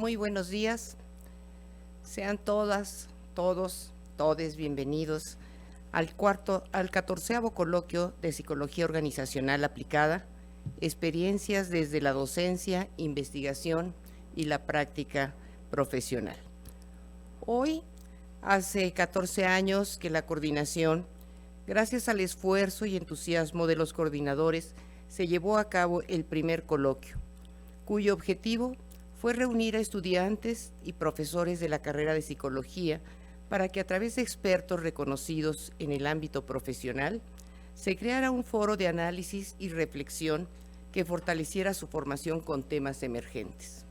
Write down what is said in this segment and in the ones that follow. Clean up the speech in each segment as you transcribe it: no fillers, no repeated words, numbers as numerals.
Muy buenos días. Sean todas, todos, todes bienvenidos al 14º coloquio de Psicología Organizacional Aplicada, experiencias desde la docencia, investigación y la práctica profesional. Hoy, hace 14 años que la coordinación, gracias al esfuerzo y entusiasmo de los coordinadores, se llevó a cabo el primer coloquio, cuyo objetivo fue reunir a estudiantes y profesores de la carrera de psicología para que a través de expertos reconocidos en el ámbito profesional se creara un foro de análisis y reflexión que fortaleciera su formación con temas emergentes.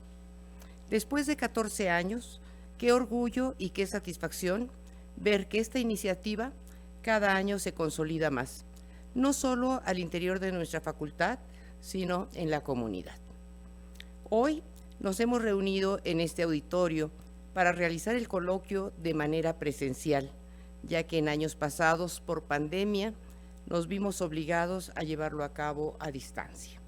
Después de 14 años, qué orgullo y qué satisfacción ver que esta iniciativa cada año se consolida más, no solo al interior de nuestra facultad, sino en la comunidad. Hoy nos hemos reunido en este auditorio para realizar el coloquio de manera presencial, ya que en años pasados, por pandemia, nos vimos obligados a llevarlo a cabo a distancia.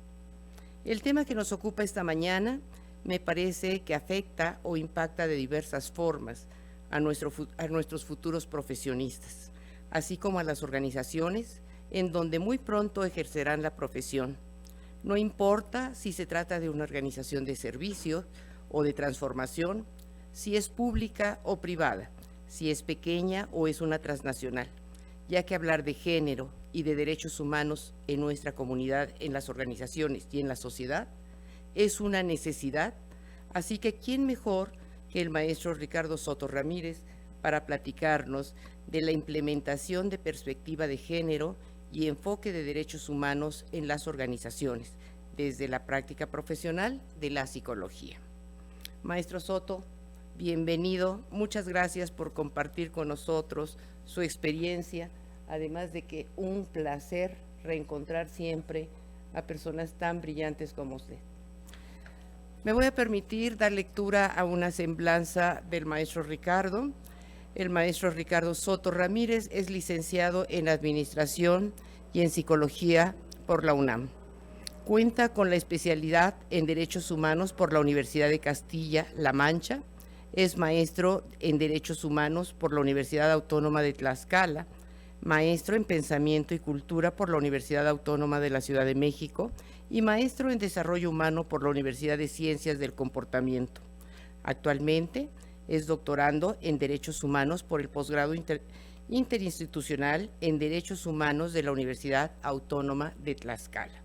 El tema que nos ocupa esta mañana me parece que afecta o impacta de diversas formas a nuestros futuros profesionistas, así como a las organizaciones en donde muy pronto ejercerán la profesión. No importa si se trata de una organización de servicio o de transformación, si es pública o privada, si es pequeña o es una transnacional, ya que hablar de género y de derechos humanos en nuestra comunidad, en las organizaciones y en la sociedad, es una necesidad, así que ¿quién mejor que el maestro Ricardo Soto Ramírez para platicarnos de la implementación de perspectiva de género y enfoque de derechos humanos en las organizaciones, desde la práctica profesional de la psicología? Maestro Soto, bienvenido, muchas gracias por compartir con nosotros su experiencia, además de que un placer reencontrar siempre a personas tan brillantes como usted. Me voy a permitir dar lectura a una semblanza del maestro Ricardo. El maestro Ricardo Soto Ramírez es licenciado en Administración y en Psicología por la UNAM. Cuenta con la especialidad en Derechos Humanos por la Universidad de Castilla-La Mancha. Es maestro en Derechos Humanos por la Universidad Autónoma de Tlaxcala, maestro en Pensamiento y Cultura por la Universidad Autónoma de la Ciudad de México y maestro en Desarrollo Humano por la Universidad de Ciencias del Comportamiento. Actualmente es doctorando en Derechos Humanos por el posgrado interinstitucional en Derechos Humanos de la Universidad Autónoma de Tlaxcala.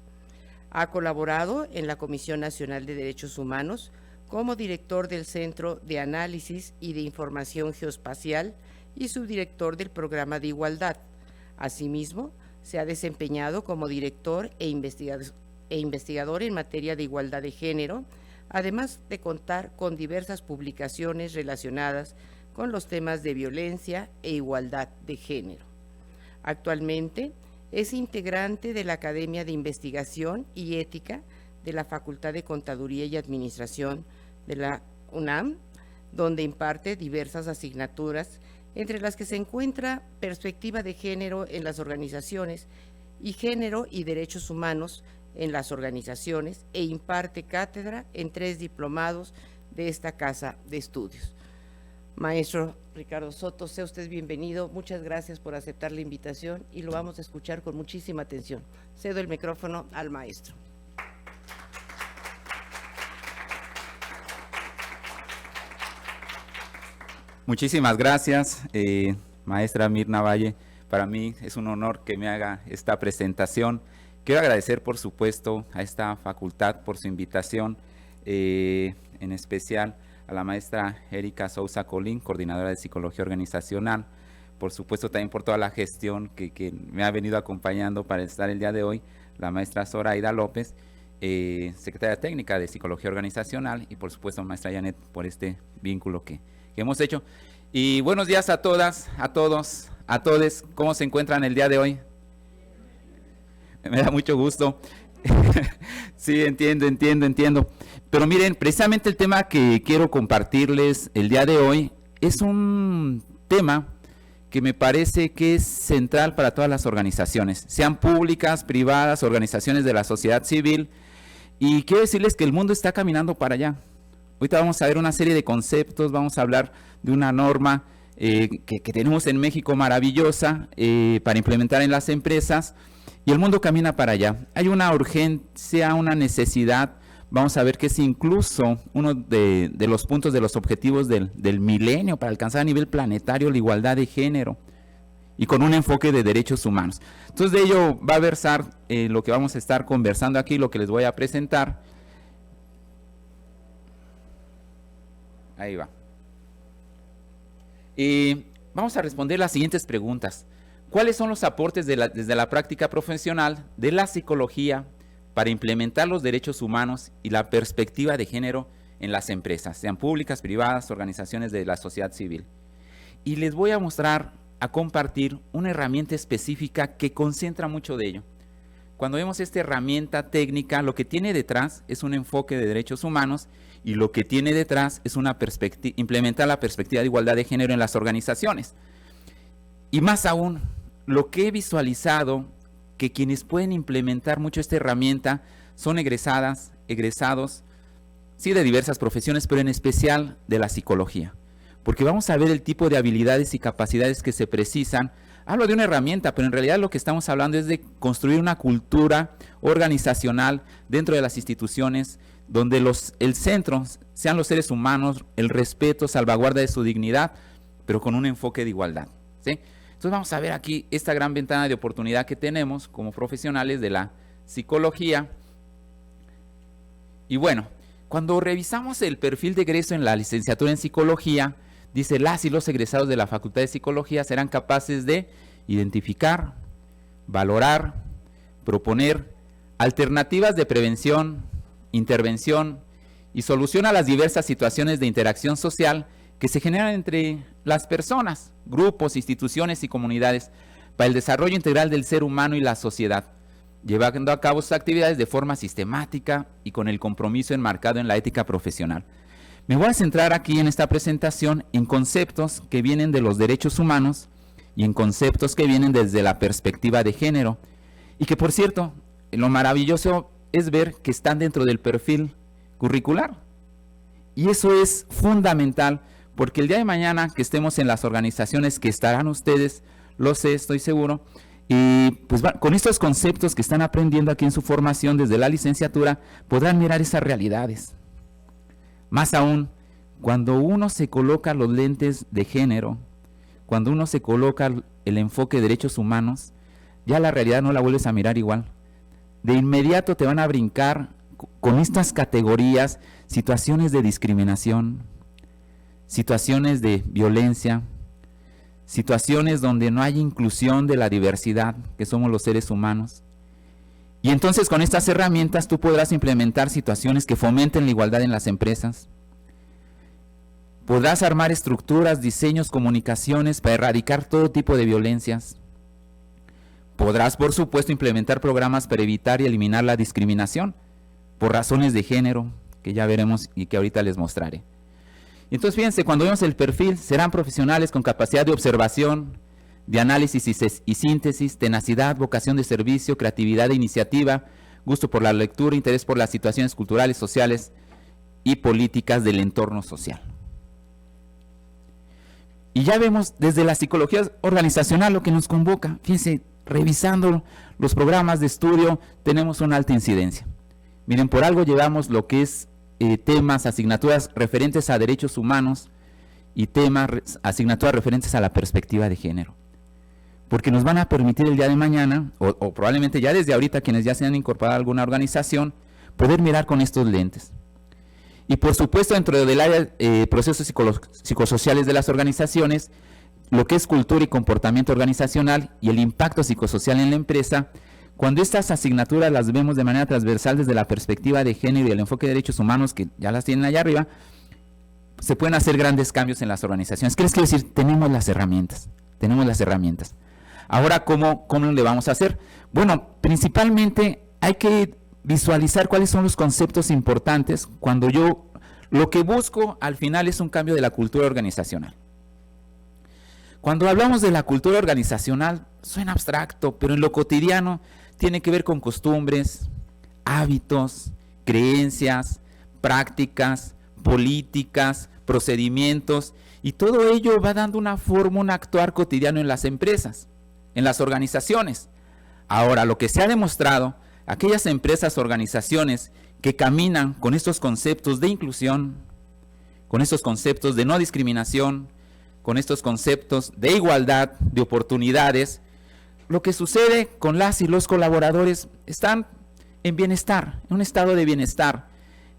Ha colaborado en la Comisión Nacional de Derechos Humanos como director del Centro de Análisis y de Información Geoespacial y subdirector del Programa de Igualdad. Asimismo, se ha desempeñado como director e investigador en materia de igualdad de género, además de contar con diversas publicaciones relacionadas con los temas de violencia e igualdad de género. Actualmente es integrante de la Academia de Investigación y Ética de la Facultad de Contaduría y Administración de la UNAM, donde imparte diversas asignaturas, entre las que se encuentra Perspectiva de Género en las Organizaciones y Género y Derechos Humanos en las organizaciones, e imparte cátedra en 3 diplomados de esta casa de estudios. Maestro Ricardo Soto, sea usted bienvenido, muchas gracias por aceptar la invitación y lo vamos a escuchar con muchísima atención. Cedo el micrófono al maestro. Muchísimas gracias, maestra Mirna Valle. Para mí es un honor que me haga esta presentación. Quiero agradecer, por supuesto, a esta facultad por su invitación, en especial a la maestra Erika Sousa Colín, coordinadora de Psicología Organizacional, por supuesto también por toda la gestión que me ha venido acompañando para estar el día de hoy, la maestra Zoraida López, secretaria técnica de Psicología Organizacional, y por supuesto maestra Janet por este vínculo que hemos hecho. Y buenos días a todas, a todos, a todes. ¿Cómo se encuentran el día de hoy? Me da mucho gusto. Sí, entiendo. Pero miren, precisamente el tema que quiero compartirles el día de hoy es un tema que me parece que es central para todas las organizaciones, sean públicas, privadas, organizaciones de la sociedad civil. Y quiero decirles que el mundo está caminando para allá. Ahorita vamos a ver una serie de conceptos, vamos a hablar de una norma que tenemos en México maravillosa para implementar en las empresas, y el mundo camina para allá. Hay una urgencia, una necesidad. Vamos a ver que es incluso uno de los puntos de los objetivos del milenio para alcanzar a nivel planetario la igualdad de género y con un enfoque de derechos humanos. Entonces de ello va a versar lo que vamos a estar conversando aquí, lo que les voy a presentar. Ahí va. Vamos a responder las siguientes preguntas. ¿Cuáles son los aportes desde la práctica profesional de la psicología para implementar los derechos humanos y la perspectiva de género en las empresas, sean públicas, privadas, organizaciones de la sociedad civil? Y les voy a mostrar, a compartir una herramienta específica que concentra mucho de ello. Cuando vemos esta herramienta técnica, lo que tiene detrás es un enfoque de derechos humanos, y lo que tiene detrás es una implementar la perspectiva de igualdad de género en las organizaciones. Y más aún, lo que he visualizado, que quienes pueden implementar mucho esta herramienta son egresados, sí, de diversas profesiones, pero en especial de la psicología. Porque vamos a ver el tipo de habilidades y capacidades que se precisan. Hablo de una herramienta, pero en realidad lo que estamos hablando es de construir una cultura organizacional dentro de las instituciones, donde el centro sean los seres humanos, el respeto, salvaguarda de su dignidad, pero con un enfoque de igualdad, ¿sí? Entonces vamos a ver aquí esta gran ventana de oportunidad que tenemos como profesionales de la psicología. Y bueno, cuando revisamos el perfil de egreso en la licenciatura en psicología, dice: las y los egresados de la Facultad de Psicología serán capaces de identificar, valorar, proponer alternativas de prevención, intervención y solución a las diversas situaciones de interacción social que se generan entre las personas, grupos, instituciones y comunidades para el desarrollo integral del ser humano y la sociedad, llevando a cabo sus actividades de forma sistemática y con el compromiso enmarcado en la ética profesional. Me voy a centrar aquí en esta presentación en conceptos que vienen de los derechos humanos y en conceptos que vienen desde la perspectiva de género, y que, por cierto, lo maravilloso es ver que están dentro del perfil curricular. Y eso es fundamental, porque el día de mañana que estemos en las organizaciones, que estarán ustedes, lo sé, estoy seguro, y pues con estos conceptos que están aprendiendo aquí en su formación desde la licenciatura, podrán mirar esas realidades. Más aún, cuando uno se coloca los lentes de género, cuando uno se coloca el enfoque de derechos humanos, ya la realidad no la vuelves a mirar igual. De inmediato te van a brincar con estas categorías situaciones de discriminación, situaciones de violencia, situaciones donde no hay inclusión de la diversidad, que somos los seres humanos. Y entonces con estas herramientas tú podrás implementar situaciones que fomenten la igualdad en las empresas. Podrás armar estructuras, diseños, comunicaciones para erradicar todo tipo de violencias. Podrás, por supuesto, implementar programas para evitar y eliminar la discriminación por razones de género, que ya veremos y que ahorita les mostraré. Entonces, fíjense, cuando vemos el perfil, serán profesionales con capacidad de observación, de análisis y síntesis, tenacidad, vocación de servicio, creatividad e iniciativa, gusto por la lectura, interés por las situaciones culturales, sociales y políticas del entorno social. Y ya vemos desde la psicología organizacional lo que nos convoca. Fíjense, revisando los programas de estudio, tenemos una alta incidencia. Miren, por algo llevamos lo que es temas, asignaturas referentes a derechos humanos y temas, asignaturas referentes a la perspectiva de género. Porque nos van a permitir el día de mañana, o probablemente ya desde ahorita, quienes ya se han incorporado a alguna organización, poder mirar con estos lentes. Y por supuesto, dentro del área procesos psicosociales de las organizaciones, lo que es cultura y comportamiento organizacional y el impacto psicosocial en la empresa, cuando estas asignaturas las vemos de manera transversal desde la perspectiva de género y el enfoque de derechos humanos, que ya las tienen allá arriba, se pueden hacer grandes cambios en las organizaciones. ¿Qué les quiero decir? Tenemos las herramientas. Ahora, ¿cómo le vamos a hacer? Bueno, principalmente hay que visualizar cuáles son los conceptos importantes cuando yo lo que busco al final es un cambio de la cultura organizacional. Cuando hablamos de la cultura organizacional suena abstracto, pero en lo cotidiano tiene que ver con costumbres, hábitos, creencias, prácticas, políticas, procedimientos, y todo ello va dando una forma, un actuar cotidiano en las empresas, en las organizaciones. Ahora, lo que se ha demostrado, aquellas empresas, organizaciones que caminan con estos conceptos de inclusión, con estos conceptos de no discriminación, con estos conceptos de igualdad, de oportunidades, lo que sucede con las y los colaboradores están en bienestar, en un estado de bienestar,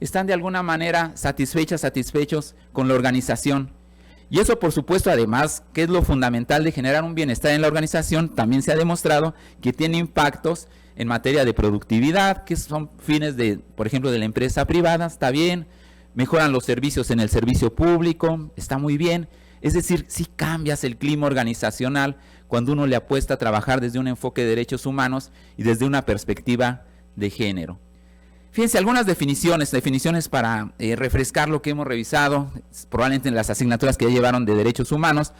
están de alguna manera satisfechos con la organización. Y eso, por supuesto, además, que es lo fundamental de generar un bienestar en la organización, también se ha demostrado que tiene impactos en materia de productividad, que son fines de, por ejemplo, de la empresa privada, está bien, mejoran los servicios en el servicio público, está muy bien. Es decir, sí cambias el clima organizacional cuando uno le apuesta a trabajar desde un enfoque de derechos humanos y desde una perspectiva de género. Fíjense, algunas definiciones para refrescar lo que hemos revisado, probablemente en las asignaturas que ya llevaron de derechos humanos.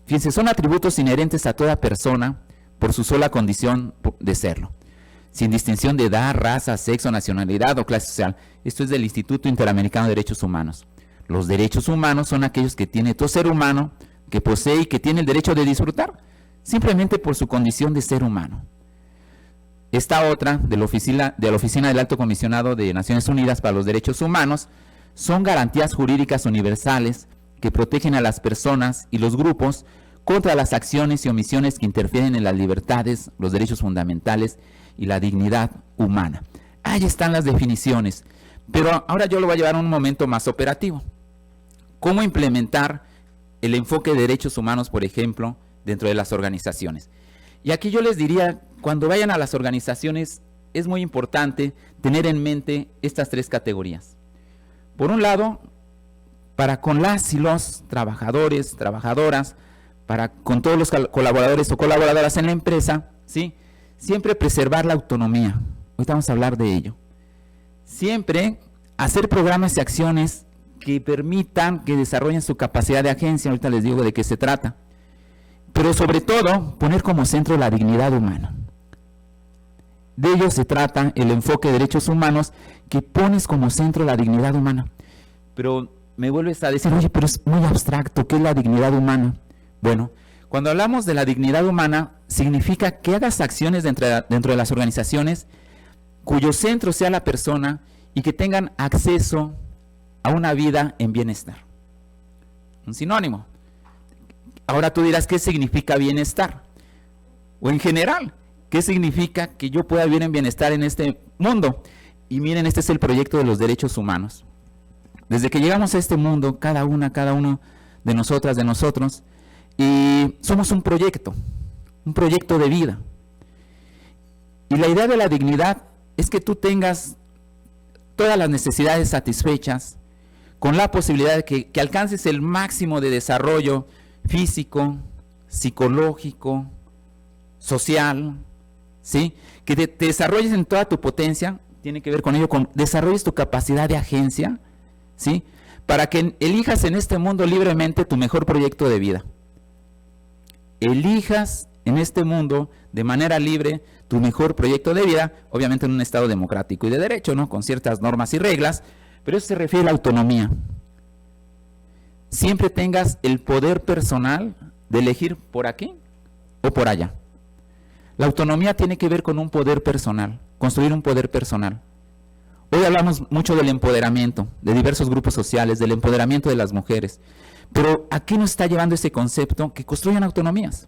Fíjense, son atributos inherentes a toda persona por su sola condición de serlo, sin distinción de edad, raza, sexo, nacionalidad o clase social. Esto es del Instituto Interamericano de Derechos Humanos. Los derechos humanos son aquellos que tiene todo ser humano, que posee y que tiene el derecho de disfrutar, simplemente por su condición de ser humano. Esta otra, de la Oficina del Alto Comisionado de Naciones Unidas para los Derechos Humanos, son garantías jurídicas universales que protegen a las personas y los grupos contra las acciones y omisiones que interfieren en las libertades, los derechos fundamentales y la dignidad humana. Ahí están las definiciones, pero ahora yo lo voy a llevar a un momento más operativo. ¿Cómo implementar el enfoque de derechos humanos, por ejemplo, dentro de las organizaciones? Y aquí yo les diría, cuando vayan a las organizaciones, es muy importante tener en mente estas tres categorías. Por un lado, para con las y los trabajadores, trabajadoras, con todos los colaboradores o colaboradoras en la empresa, ¿sí? Siempre preservar la autonomía. Ahorita vamos a hablar de ello. Siempre hacer programas y acciones que permitan que desarrollen su capacidad de agencia. Ahorita les digo de qué se trata. Pero sobre todo, poner como centro la dignidad humana. De ello se trata el enfoque de derechos humanos, que pones como centro la dignidad humana. Pero me vuelves a decir, oye, pero es muy abstracto, ¿qué es la dignidad humana? Bueno, cuando hablamos de la dignidad humana, significa que hagas acciones dentro de las organizaciones cuyo centro sea la persona y que tengan acceso a una vida en bienestar. Un sinónimo. Ahora tú dirás, ¿qué significa bienestar? O en general, ¿qué significa que yo pueda vivir en bienestar en este mundo? Y miren, este es el proyecto de los derechos humanos. Desde que llegamos a este mundo, cada uno de nosotras, de nosotros, y somos un proyecto de vida. Y la idea de la dignidad es que tú tengas todas las necesidades satisfechas, con la posibilidad de que alcances el máximo de desarrollo físico, psicológico, social, ¿sí? Que te desarrolles en toda tu potencia, tiene que ver con ello, con desarrolles tu capacidad de agencia, ¿sí? Para que elijas en este mundo libremente tu mejor proyecto de vida. Elijas en este mundo de manera libre tu mejor proyecto de vida, obviamente en un estado democrático y de derecho, ¿no? Con ciertas normas y reglas, pero eso se refiere a la autonomía. Siempre tengas el poder personal de elegir por aquí o por allá. La autonomía tiene que ver con un poder personal, construir un poder personal. Hoy hablamos mucho del empoderamiento de diversos grupos sociales, del empoderamiento de las mujeres, pero ¿a qué nos está llevando ese concepto? Que construyan autonomías.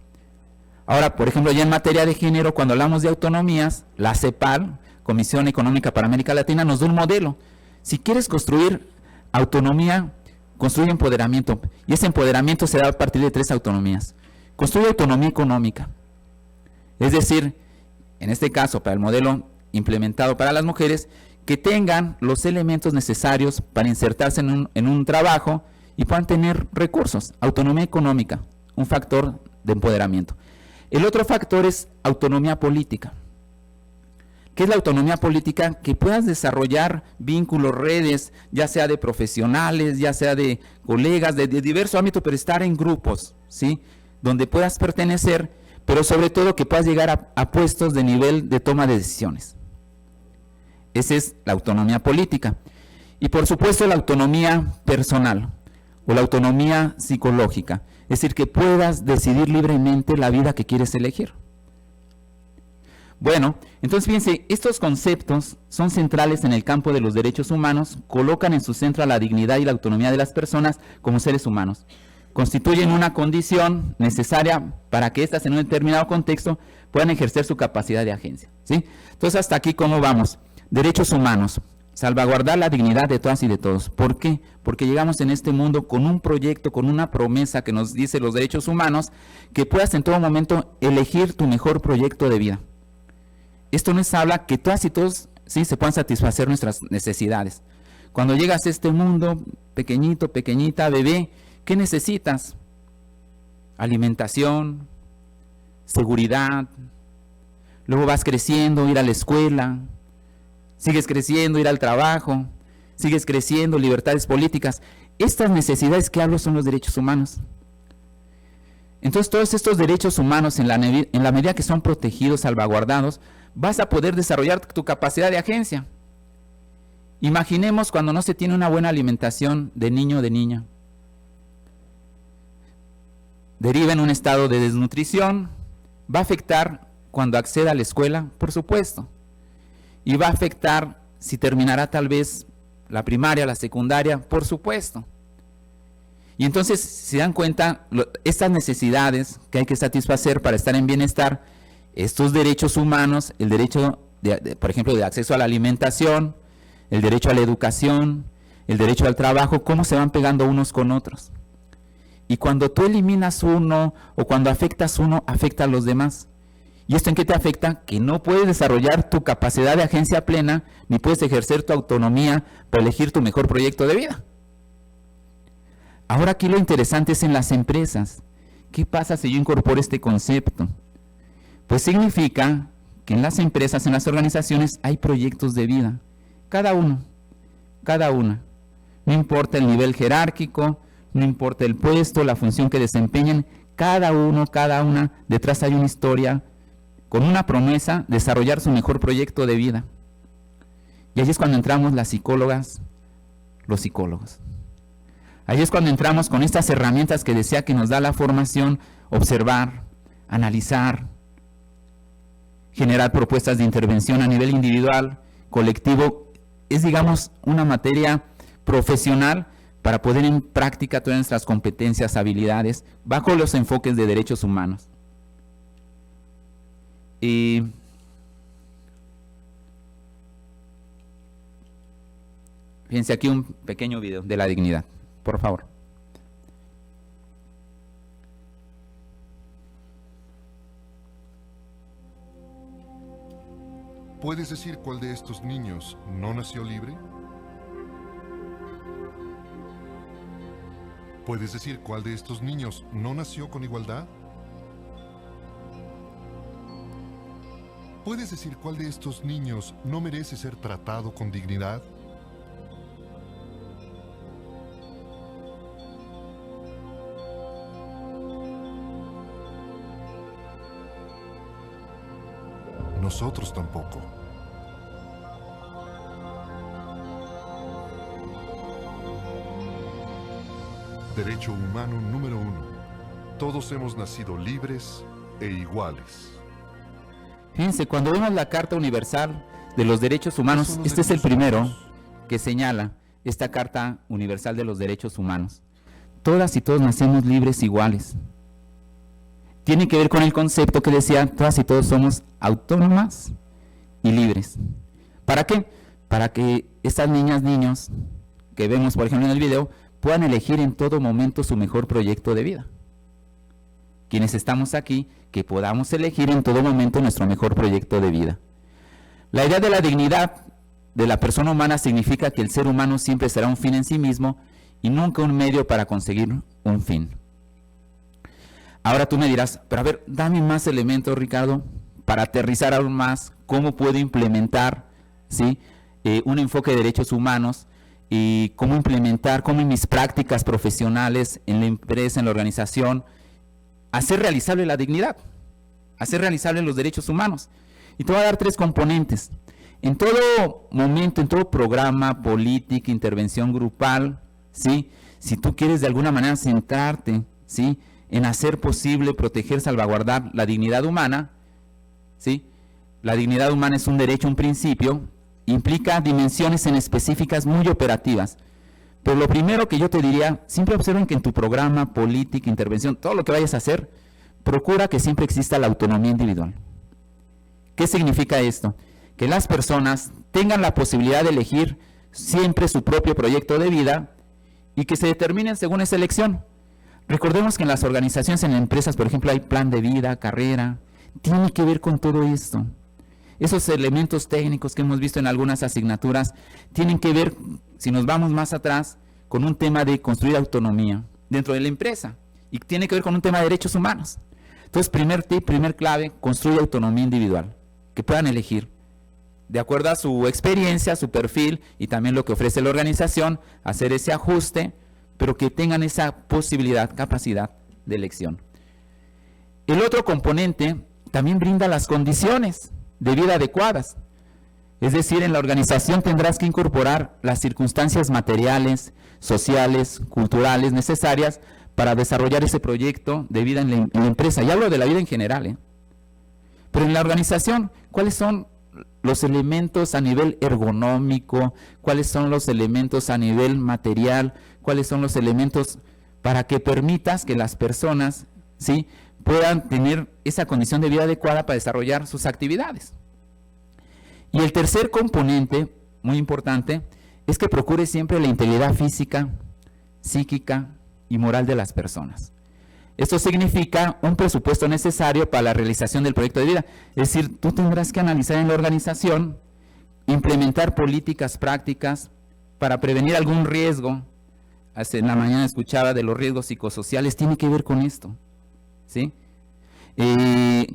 Ahora, por ejemplo, ya en materia de género, cuando hablamos de autonomías, la CEPAL, Comisión Económica para América Latina, nos da un modelo. Si quieres construir autonomía, construye empoderamiento. Y ese empoderamiento se da a partir de 3 autonomías. Construye autonomía económica. Es decir, en este caso, para el modelo implementado para las mujeres, que tengan los elementos necesarios para insertarse en un trabajo y puedan tener recursos. Autonomía económica, un factor de empoderamiento. El otro factor es autonomía política. ¿Qué es la autonomía política? Que puedas desarrollar vínculos, redes, ya sea de profesionales, ya sea de colegas, de diverso ámbito, pero estar en grupos, ¿sí? Donde puedas pertenecer, pero sobre todo que puedas llegar a puestos de nivel de toma de decisiones. Esa es la autonomía política. Y por supuesto la autonomía personal o la autonomía psicológica, es decir, que puedas decidir libremente la vida que quieres elegir. Bueno, entonces fíjense, estos conceptos son centrales en el campo de los derechos humanos, colocan en su centro a la dignidad y la autonomía de las personas como seres humanos. Constituyen una condición necesaria para que éstas en un determinado contexto puedan ejercer su capacidad de agencia, ¿sí? Entonces hasta aquí, ¿cómo vamos? Derechos humanos, salvaguardar la dignidad de todas y de todos. ¿Por qué? Porque llegamos en este mundo con un proyecto, con una promesa que nos dice los derechos humanos, que puedas en todo momento elegir tu mejor proyecto de vida. Esto nos habla que todas y todos, ¿sí?, se puedan satisfacer nuestras necesidades. Cuando llegas a este mundo, pequeñito, pequeñita, bebé, ¿qué necesitas? Alimentación, seguridad, luego vas creciendo, ir a la escuela, sigues creciendo, ir al trabajo, sigues creciendo, libertades políticas. Estas necesidades que hablo son los derechos humanos. Entonces todos estos derechos humanos, en la medida que son protegidos, salvaguardados, vas a poder desarrollar tu capacidad de agencia. Imaginemos cuando no se tiene una buena alimentación de niño o de niña. Deriva en un estado de desnutrición, va a afectar cuando acceda a la escuela, por supuesto. Y va a afectar si terminará tal vez la primaria, la secundaria, por supuesto. Y entonces se dan cuenta estas necesidades que hay que satisfacer para estar en bienestar, estos derechos humanos, el derecho, por ejemplo, de acceso a la alimentación, el derecho a la educación, el derecho al trabajo, cómo se van pegando unos con otros. Y cuando tú eliminas uno o cuando afectas uno, afecta a los demás. ¿Y esto en qué te afecta? Que no puedes desarrollar tu capacidad de agencia plena, ni puedes ejercer tu autonomía para elegir tu mejor proyecto de vida. Ahora aquí lo interesante es en las empresas. ¿Qué pasa si yo incorporo este concepto? Pues significa que en las empresas, en las organizaciones, hay proyectos de vida. Cada uno, cada una. No importa el nivel jerárquico, no importa el puesto, la función que desempeñen, cada uno, cada una, detrás hay una historia con una promesa, desarrollar su mejor proyecto de vida. Y ahí es cuando entramos las psicólogas, los psicólogos. Ahí es cuando entramos con estas herramientas que decía que nos da la formación, observar, analizar, generar propuestas de intervención a nivel individual, colectivo. Es, digamos, una materia profesional para poner en práctica todas nuestras competencias, habilidades, bajo los enfoques de derechos humanos. Y fíjense aquí un pequeño video de la dignidad, por favor. ¿Puedes decir cuál de estos niños no nació libre? ¿Puedes decir cuál de estos niños no nació con igualdad? ¿Puedes decir cuál de estos niños no merece ser tratado con dignidad? Nosotros tampoco. Derecho humano número 1. Todos hemos nacido libres e iguales. Fíjense, cuando vemos la Carta Universal de los Derechos Humanos, este es el primero que señala esta Carta Universal de los Derechos Humanos. Todas y todos nacemos libres e iguales. Tiene que ver con el concepto que decía, todas y todos somos autónomas y libres. ¿Para qué? Para que estas niñas, niños, que vemos por ejemplo en el video, puedan elegir en todo momento su mejor proyecto de vida. Quienes estamos aquí, que podamos elegir en todo momento nuestro mejor proyecto de vida. La idea de la dignidad de la persona humana significa que el ser humano siempre será un fin en sí mismo y nunca un medio para conseguir un fin. Ahora tú me dirás, pero a ver, dame más elementos, Ricardo, para aterrizar aún más cómo puedo implementar, ¿sí?, un enfoque de derechos humanos y cómo implementar, cómo en mis prácticas profesionales, en la empresa, en la organización, hacer realizable la dignidad, hacer realizable los derechos humanos. Y te voy a dar 3 componentes. En todo momento, en todo programa, política, intervención grupal, ¿sí? Si tú quieres de alguna manera centrarte, ¿sí?, en hacer posible proteger, salvaguardar la dignidad humana, ¿sí? La dignidad humana es un derecho, un principio, implica dimensiones en específicas muy operativas. Pero lo primero que yo te diría, siempre observen que en tu programa, política, intervención, todo lo que vayas a hacer, procura que siempre exista la autonomía individual. ¿Qué significa esto? Que las personas tengan la posibilidad de elegir siempre su propio proyecto de vida y que se determinen según esa elección. Recordemos que en las organizaciones, en empresas, por ejemplo, hay plan de vida, carrera, tiene que ver con todo esto. Esos elementos técnicos que hemos visto en algunas asignaturas tienen que ver, si nos vamos más atrás, con un tema de construir autonomía dentro de la empresa y tiene que ver con un tema de derechos humanos. Entonces, primer tip, primer clave, construye autonomía individual, que puedan elegir de acuerdo a su experiencia, su perfil y también lo que ofrece la organización, hacer ese ajuste, pero que tengan esa posibilidad, capacidad de elección. El otro componente también brinda las condiciones de vida adecuadas. Es decir, en la organización tendrás que incorporar las circunstancias materiales, sociales, culturales necesarias para desarrollar ese proyecto de vida en la empresa. Y hablo de la vida en general, Pero en la organización, ¿cuáles son los elementos a nivel ergonómico? ¿Cuáles son los elementos a nivel material? ¿Cuáles son los elementos para que permitas que las personas, ¿sí?, puedan tener esa condición de vida adecuada para desarrollar sus actividades? Y el tercer componente, muy importante, es que procure siempre la integridad física, psíquica y moral de las personas. Esto significa un presupuesto necesario para la realización del proyecto de vida. Es decir, tú tendrás que analizar en la organización, implementar políticas prácticas para prevenir algún riesgo. En la mañana escuchaba de los riesgos psicosociales, tiene que ver con esto, ¿sí?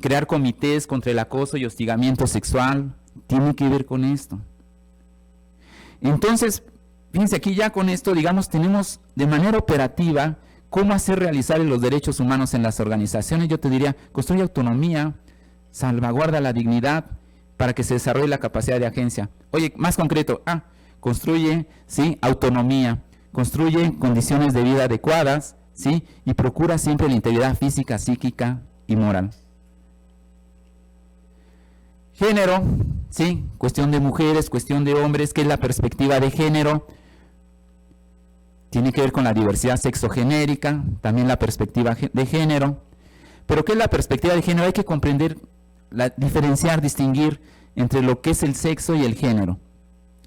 Crear comités contra el acoso y hostigamiento sexual, tiene que ver con esto. Entonces, fíjense, aquí ya con esto, digamos, tenemos de manera operativa cómo hacer realizar los derechos humanos en las organizaciones. Yo te diría, construye autonomía, salvaguarda la dignidad para que se desarrolle la capacidad de agencia. Oye, más concreto, construye, ¿sí?, autonomía, construye condiciones de vida adecuadas, ¿sí?, y procura siempre la integridad física, psíquica y moral. Género, ¿sí?, cuestión de mujeres, cuestión de hombres, ¿qué es la perspectiva de género? Tiene que ver con la diversidad sexogenérica, también la perspectiva de género. Pero ¿qué es la perspectiva de género? Hay que comprender, diferenciar, distinguir entre lo que es el sexo y el género.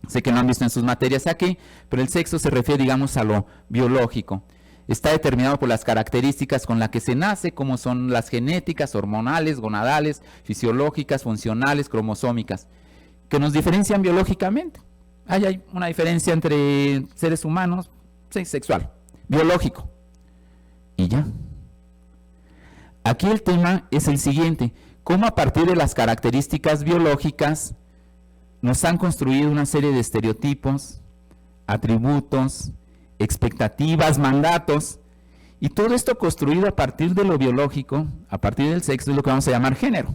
Sé que no han visto en sus materias aquí, pero el sexo se refiere, digamos, a lo biológico. Está determinado por las características con las que se nace, como son las genéticas, hormonales, gonadales, fisiológicas, funcionales, cromosómicas, que nos diferencian biológicamente. Hay una diferencia entre seres humanos, sí, sexual, biológico, y ya. Aquí el tema es el siguiente: cómo a partir de las características biológicas nos han construido una serie de estereotipos, atributos, expectativas, mandatos, y todo esto construido a partir de lo biológico, a partir del sexo, es lo que vamos a llamar género.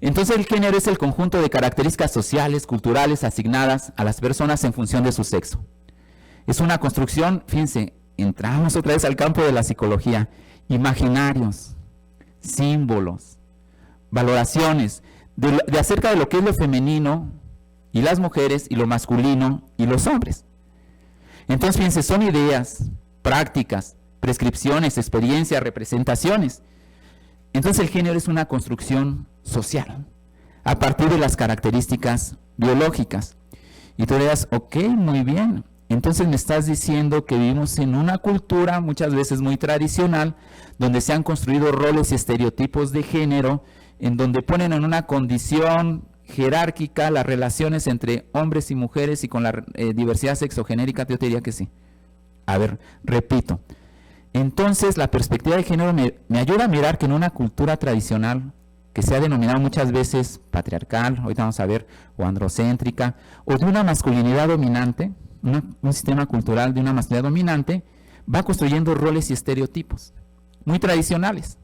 Entonces el género es el conjunto de características sociales, culturales asignadas a las personas en función de su sexo. Es una construcción, fíjense, entramos otra vez al campo de la psicología, imaginarios, símbolos, valoraciones, de acerca de lo que es lo femenino y las mujeres, y lo masculino y los hombres. Entonces, fíjense, son ideas, prácticas, prescripciones, experiencias, representaciones. Entonces el género es una construcción social a partir de las características biológicas. Y tú dirás, ok, muy bien. Entonces me estás diciendo que vivimos en una cultura muchas veces muy tradicional, donde se han construido roles y estereotipos de género, en donde ponen en una condición jerárquica las relaciones entre hombres y mujeres, y con la diversidad sexogenérica. Yo te diría que sí. A ver, repito. Entonces la perspectiva de género me ayuda a mirar que en una cultura tradicional, que se ha denominado muchas veces patriarcal, ahorita vamos a ver, o androcéntrica, o de una masculinidad dominante, un sistema cultural de una masculinidad dominante, va construyendo roles y estereotipos muy tradicionales,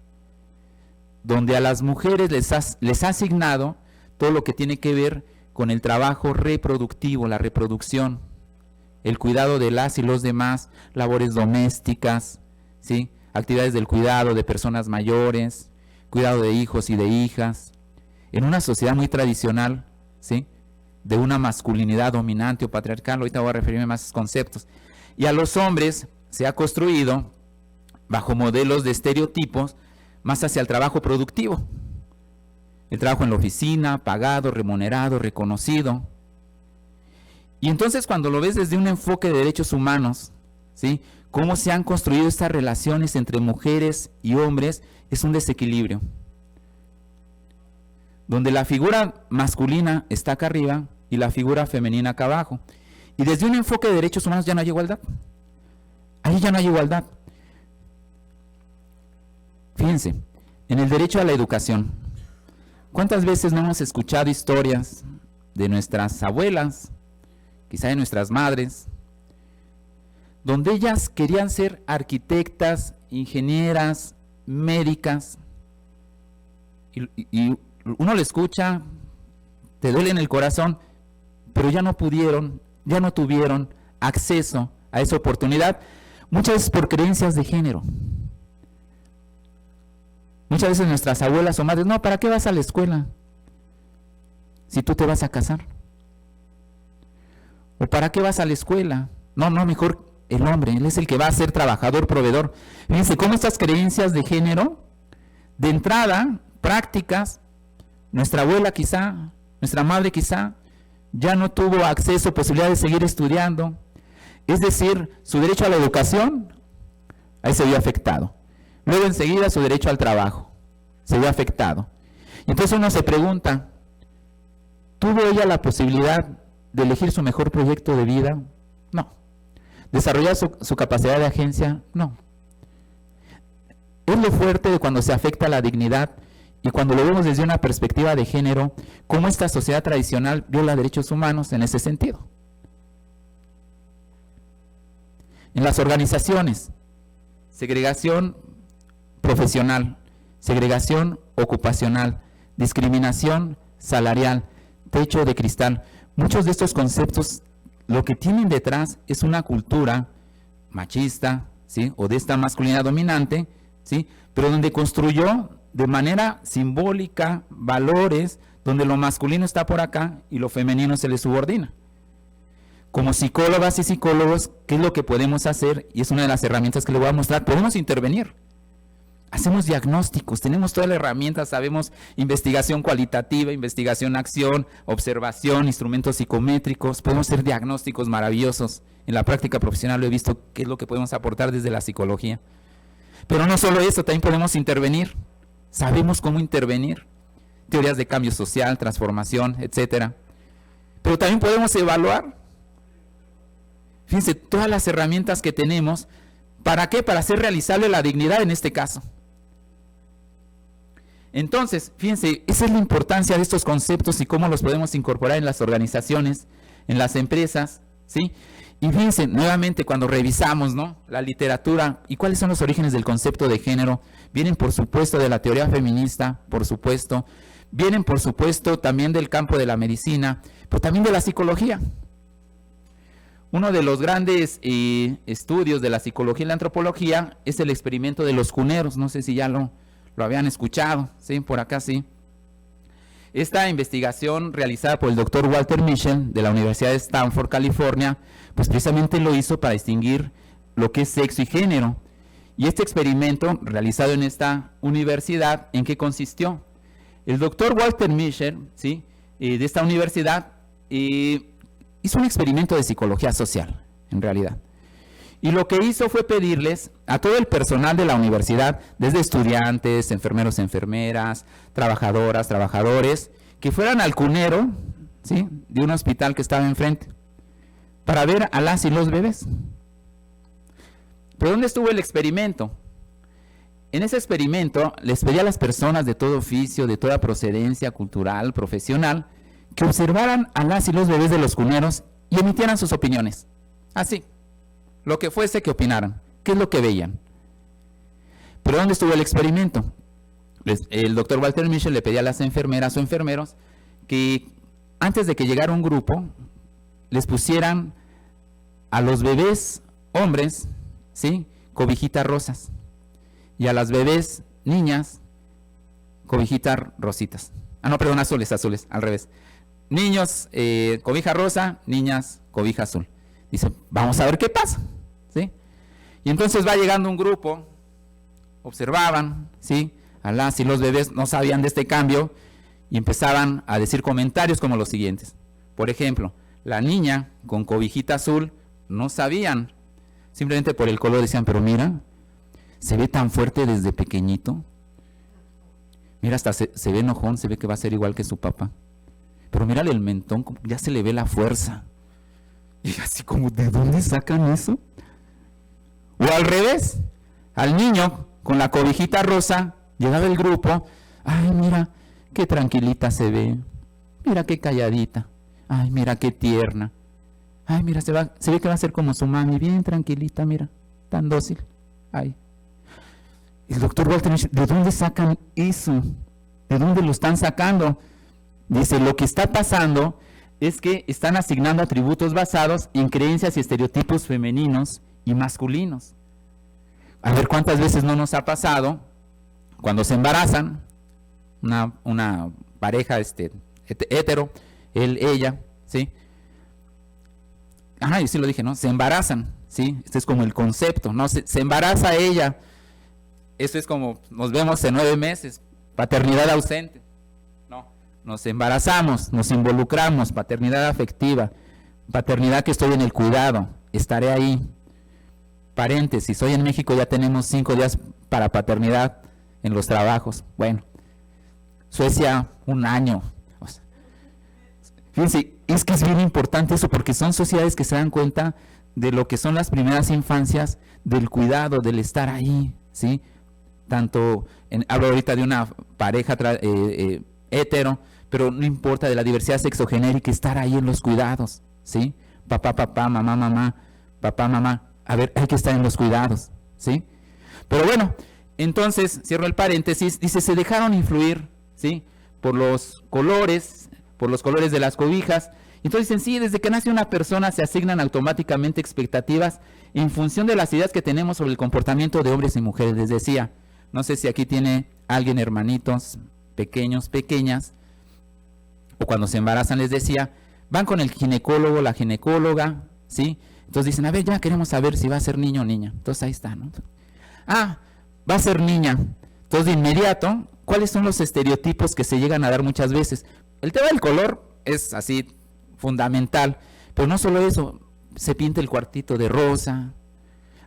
donde a las mujeres les ha asignado todo lo que tiene que ver con el trabajo reproductivo, la reproducción, el cuidado de las y los demás, labores domésticas, ¿sí? Actividades del cuidado de personas mayores, cuidado de hijos y de hijas, en una sociedad muy tradicional, ¿sí? De una masculinidad dominante o patriarcal. Ahorita voy a referirme más a esos conceptos. Y a los hombres se ha construido bajo modelos de estereotipos más hacia el trabajo productivo. El trabajo en la oficina, pagado, remunerado, reconocido. Y entonces cuando lo ves desde un enfoque de derechos humanos, ¿sí? Cómo se han construido estas relaciones entre mujeres y hombres, es un desequilibrio. Donde la figura masculina está acá arriba y la figura femenina acá abajo. Y desde un enfoque de derechos humanos ya no hay igualdad. Ahí ya no hay igualdad. Fíjense, en el derecho a la educación, ¿cuántas veces no hemos escuchado historias de nuestras abuelas, quizá de nuestras madres, donde ellas querían ser arquitectas, ingenieras, médicas, y uno le escucha, te duele en el corazón, pero ya no pudieron, ya no tuvieron acceso a esa oportunidad, muchas veces por creencias de género. Muchas veces nuestras abuelas o madres, no, ¿para qué vas a la escuela si tú te vas a casar? ¿O para qué vas a la escuela? No, mejor el hombre, él es el que va a ser trabajador, proveedor. Fíjense cómo estas creencias de género, de entrada, prácticas, nuestra abuela quizá, nuestra madre quizá, ya no tuvo acceso, posibilidad de seguir estudiando. Es decir, su derecho a la educación, ahí se vio afectado. Luego enseguida su derecho al trabajo, se vio afectado. Entonces uno se pregunta, ¿tuvo ella la posibilidad de elegir su mejor proyecto de vida? No. ¿Desarrollar su capacidad de agencia? No. Es lo fuerte de cuando se afecta la dignidad y cuando lo vemos desde una perspectiva de género, cómo esta sociedad tradicional viola derechos humanos en ese sentido. En las organizaciones, segregación profesional, segregación ocupacional, discriminación salarial, techo de cristal. Muchos de estos conceptos lo que tienen detrás es una cultura machista, ¿sí? O de esta masculinidad dominante, ¿sí? Pero donde construyó de manera simbólica valores donde lo masculino está por acá y lo femenino se le subordina. Como psicólogas y psicólogos, ¿qué es lo que podemos hacer? Y es una de las herramientas que les voy a mostrar. Podemos intervenir. Hacemos diagnósticos, tenemos toda la herramienta, sabemos investigación cualitativa, investigación acción, observación, instrumentos psicométricos, podemos hacer diagnósticos maravillosos. En la práctica profesional lo he visto, qué es lo que podemos aportar desde la psicología. Pero no solo eso, también podemos intervenir. Sabemos cómo intervenir. Teorías de cambio social, transformación, etcétera. Pero también podemos evaluar. Fíjense, todas las herramientas que tenemos, ¿para qué? Para hacer realizable la dignidad en este caso. Entonces, fíjense, esa es la importancia de estos conceptos y cómo los podemos incorporar en las organizaciones, en las empresas, ¿sí? Y fíjense, nuevamente cuando revisamos, ¿no?, la literatura y cuáles son los orígenes del concepto de género, vienen por supuesto de la teoría feminista, por supuesto, vienen por supuesto también del campo de la medicina, pero también de la psicología. Uno de los grandes estudios de la psicología y la antropología es el experimento de los cuneros, no sé si ya lo habían escuchado, ¿sí? Por acá sí. Esta investigación realizada por el doctor Walter Mischel de la Universidad de Stanford, California, pues precisamente lo hizo para distinguir lo que es sexo y género. Y este experimento realizado en esta universidad, ¿en qué consistió? El doctor Walter Mischel, ¿sí?, de esta universidad, hizo un experimento de psicología social, en realidad. Y lo que hizo fue pedirles a todo el personal de la universidad, desde estudiantes, enfermeros, enfermeras, trabajadoras, trabajadores, que fueran al cunero, ¿sí?, de un hospital que estaba enfrente, para ver a las y los bebés. ¿Pero dónde estuvo el experimento? En ese experimento les pedía a las personas de todo oficio, de toda procedencia cultural, profesional, que observaran a las y los bebés de los cuneros y emitieran sus opiniones. Así, lo que fuese que opinaran. ¿Qué es lo que veían? ¿Pero dónde estuvo el experimento? El doctor Walter Mischel le pedía a las enfermeras o enfermeros que antes de que llegara un grupo, les pusieran a los bebés hombres, ¿sí?, cobijitas rosas, y a las bebés niñas, cobijitas rositas. Ah, no, perdón, azules, al revés. Niños, cobija rosa, niñas, cobija azul. Dice, vamos a ver qué pasa, ¿sí? Y entonces va llegando un grupo, observaban, ¿sí?, a las y los bebés no sabían de este cambio y empezaban a decir comentarios como los siguientes. Por ejemplo, la niña con cobijita azul no sabían, simplemente por el color decían, pero mira, se ve tan fuerte desde pequeñito. Mira, hasta se ve enojón, se ve que va a ser igual que su papá. Pero mírale el mentón, ya se le ve la fuerza. Y así como, ¿de dónde sacan eso? O al revés, al niño con la cobijita rosa, llegaba el grupo, ay, mira, qué tranquilita se ve, mira qué calladita, ay, mira qué tierna, ay, mira, se ve que va a ser como su mami, bien tranquilita, mira, tan dócil, ay. El doctor Walter dice, ¿de dónde sacan eso? ¿De dónde lo están sacando? Dice, lo que está pasando es que están asignando atributos basados en creencias y estereotipos femeninos y masculinos. A ver cuántas veces no nos ha pasado cuando se embarazan, una pareja hetero, él, ella, ¿sí? Ajá, yo sí lo dije, ¿no? Se embarazan, ¿sí? Este es como el concepto, ¿no? Se embaraza ella. Esto es como, nos vemos en 9 meses, paternidad ausente. No, nos embarazamos, nos involucramos, paternidad afectiva, paternidad que estoy en el cuidado, estaré ahí. Paréntesis, hoy en México ya tenemos 5 días para paternidad en los trabajos. Bueno, Suecia 1 año. O sea, fíjense, es que es bien importante eso porque son sociedades que se dan cuenta de lo que son las primeras infancias, del cuidado, del estar ahí, ¿sí? Tanto, hablo ahorita de una pareja hetero, pero no importa, de la diversidad sexogenérica, estar ahí en los cuidados, ¿sí? Papá, papá, mamá, mamá, papá, mamá. A ver, hay que estar en los cuidados, ¿sí? Pero bueno, entonces, cierro el paréntesis, dice, se dejaron influir, ¿sí?, por los colores de las cobijas. Entonces dicen, sí, desde que nace una persona se asignan automáticamente expectativas en función de las ideas que tenemos sobre el comportamiento de hombres y mujeres. Les decía, no sé si aquí tiene alguien hermanitos pequeños, pequeñas, o cuando se embarazan, les decía, van con el ginecólogo, la ginecóloga, ¿sí? Entonces dicen, a ver, ya queremos saber si va a ser niño o niña. Entonces ahí está, ¿no? Ah, va a ser niña. Entonces de inmediato, ¿cuáles son los estereotipos que se llegan a dar muchas veces? El tema del color es así fundamental, pero no solo eso, se pinta el cuartito de rosa.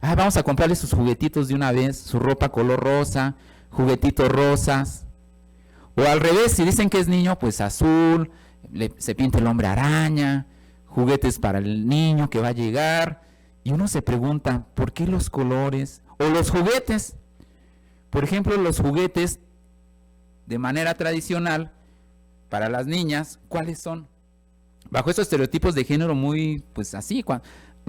Ah, vamos a comprarle sus juguetitos de una vez, su ropa color rosa, juguetitos rosas. O al revés, si dicen que es niño, pues azul, se pinta el hombre araña, juguetes para el niño que va a llegar. Y uno se pregunta, ¿por qué los colores? O los juguetes. Por ejemplo, los juguetes de manera tradicional para las niñas, ¿cuáles son? Bajo esos estereotipos de género muy, pues así. La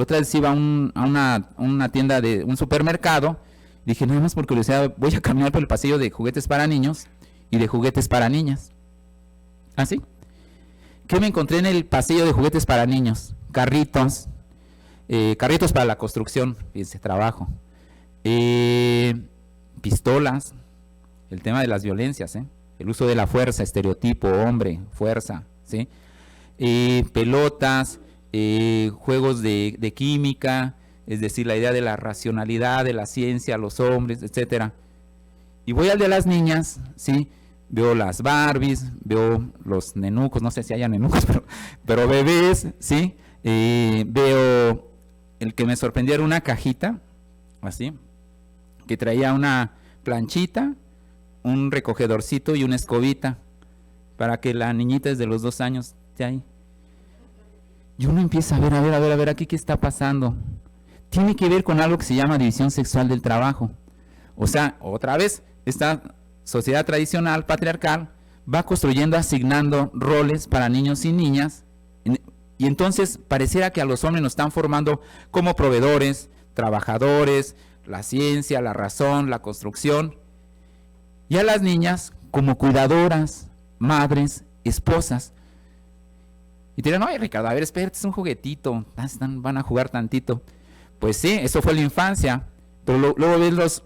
otra vez iba a una tienda de un supermercado, dije, nada más por curiosidad, voy a caminar por el pasillo de juguetes para niños y de juguetes para niñas. ¿Así? ¿Qué me encontré en el pasillo de juguetes para niños? Carritos, carritos para la construcción, fíjense, trabajo, pistolas, el tema de las violencias, el uso de la fuerza, estereotipo, hombre, fuerza, ¿sí? Pelotas, juegos de química, es decir, la idea de la racionalidad, de la ciencia, los hombres, etcétera. Y voy al de las niñas, ¿sí? Veo las Barbies, veo los nenucos, no sé si haya nenucos, pero bebés, ¿sí? Veo el que me sorprendió era una cajita, así, que traía una planchita, un recogedorcito y una escobita, para que la niñita desde los 2 años esté ahí. Y uno empieza a ver, aquí qué está pasando. Tiene que ver con algo que se llama división sexual del trabajo. O sea, otra vez, esta sociedad tradicional, patriarcal, va construyendo, asignando roles para niños y niñas, y entonces pareciera que a los hombres nos están formando como proveedores, trabajadores, la ciencia, la razón, la construcción, y a las niñas como cuidadoras, madres, esposas. Y te dirán, no, Ricardo, a ver, espérate, es un juguetito, van a jugar tantito. Pues sí, eso fue la infancia. Pero luego ves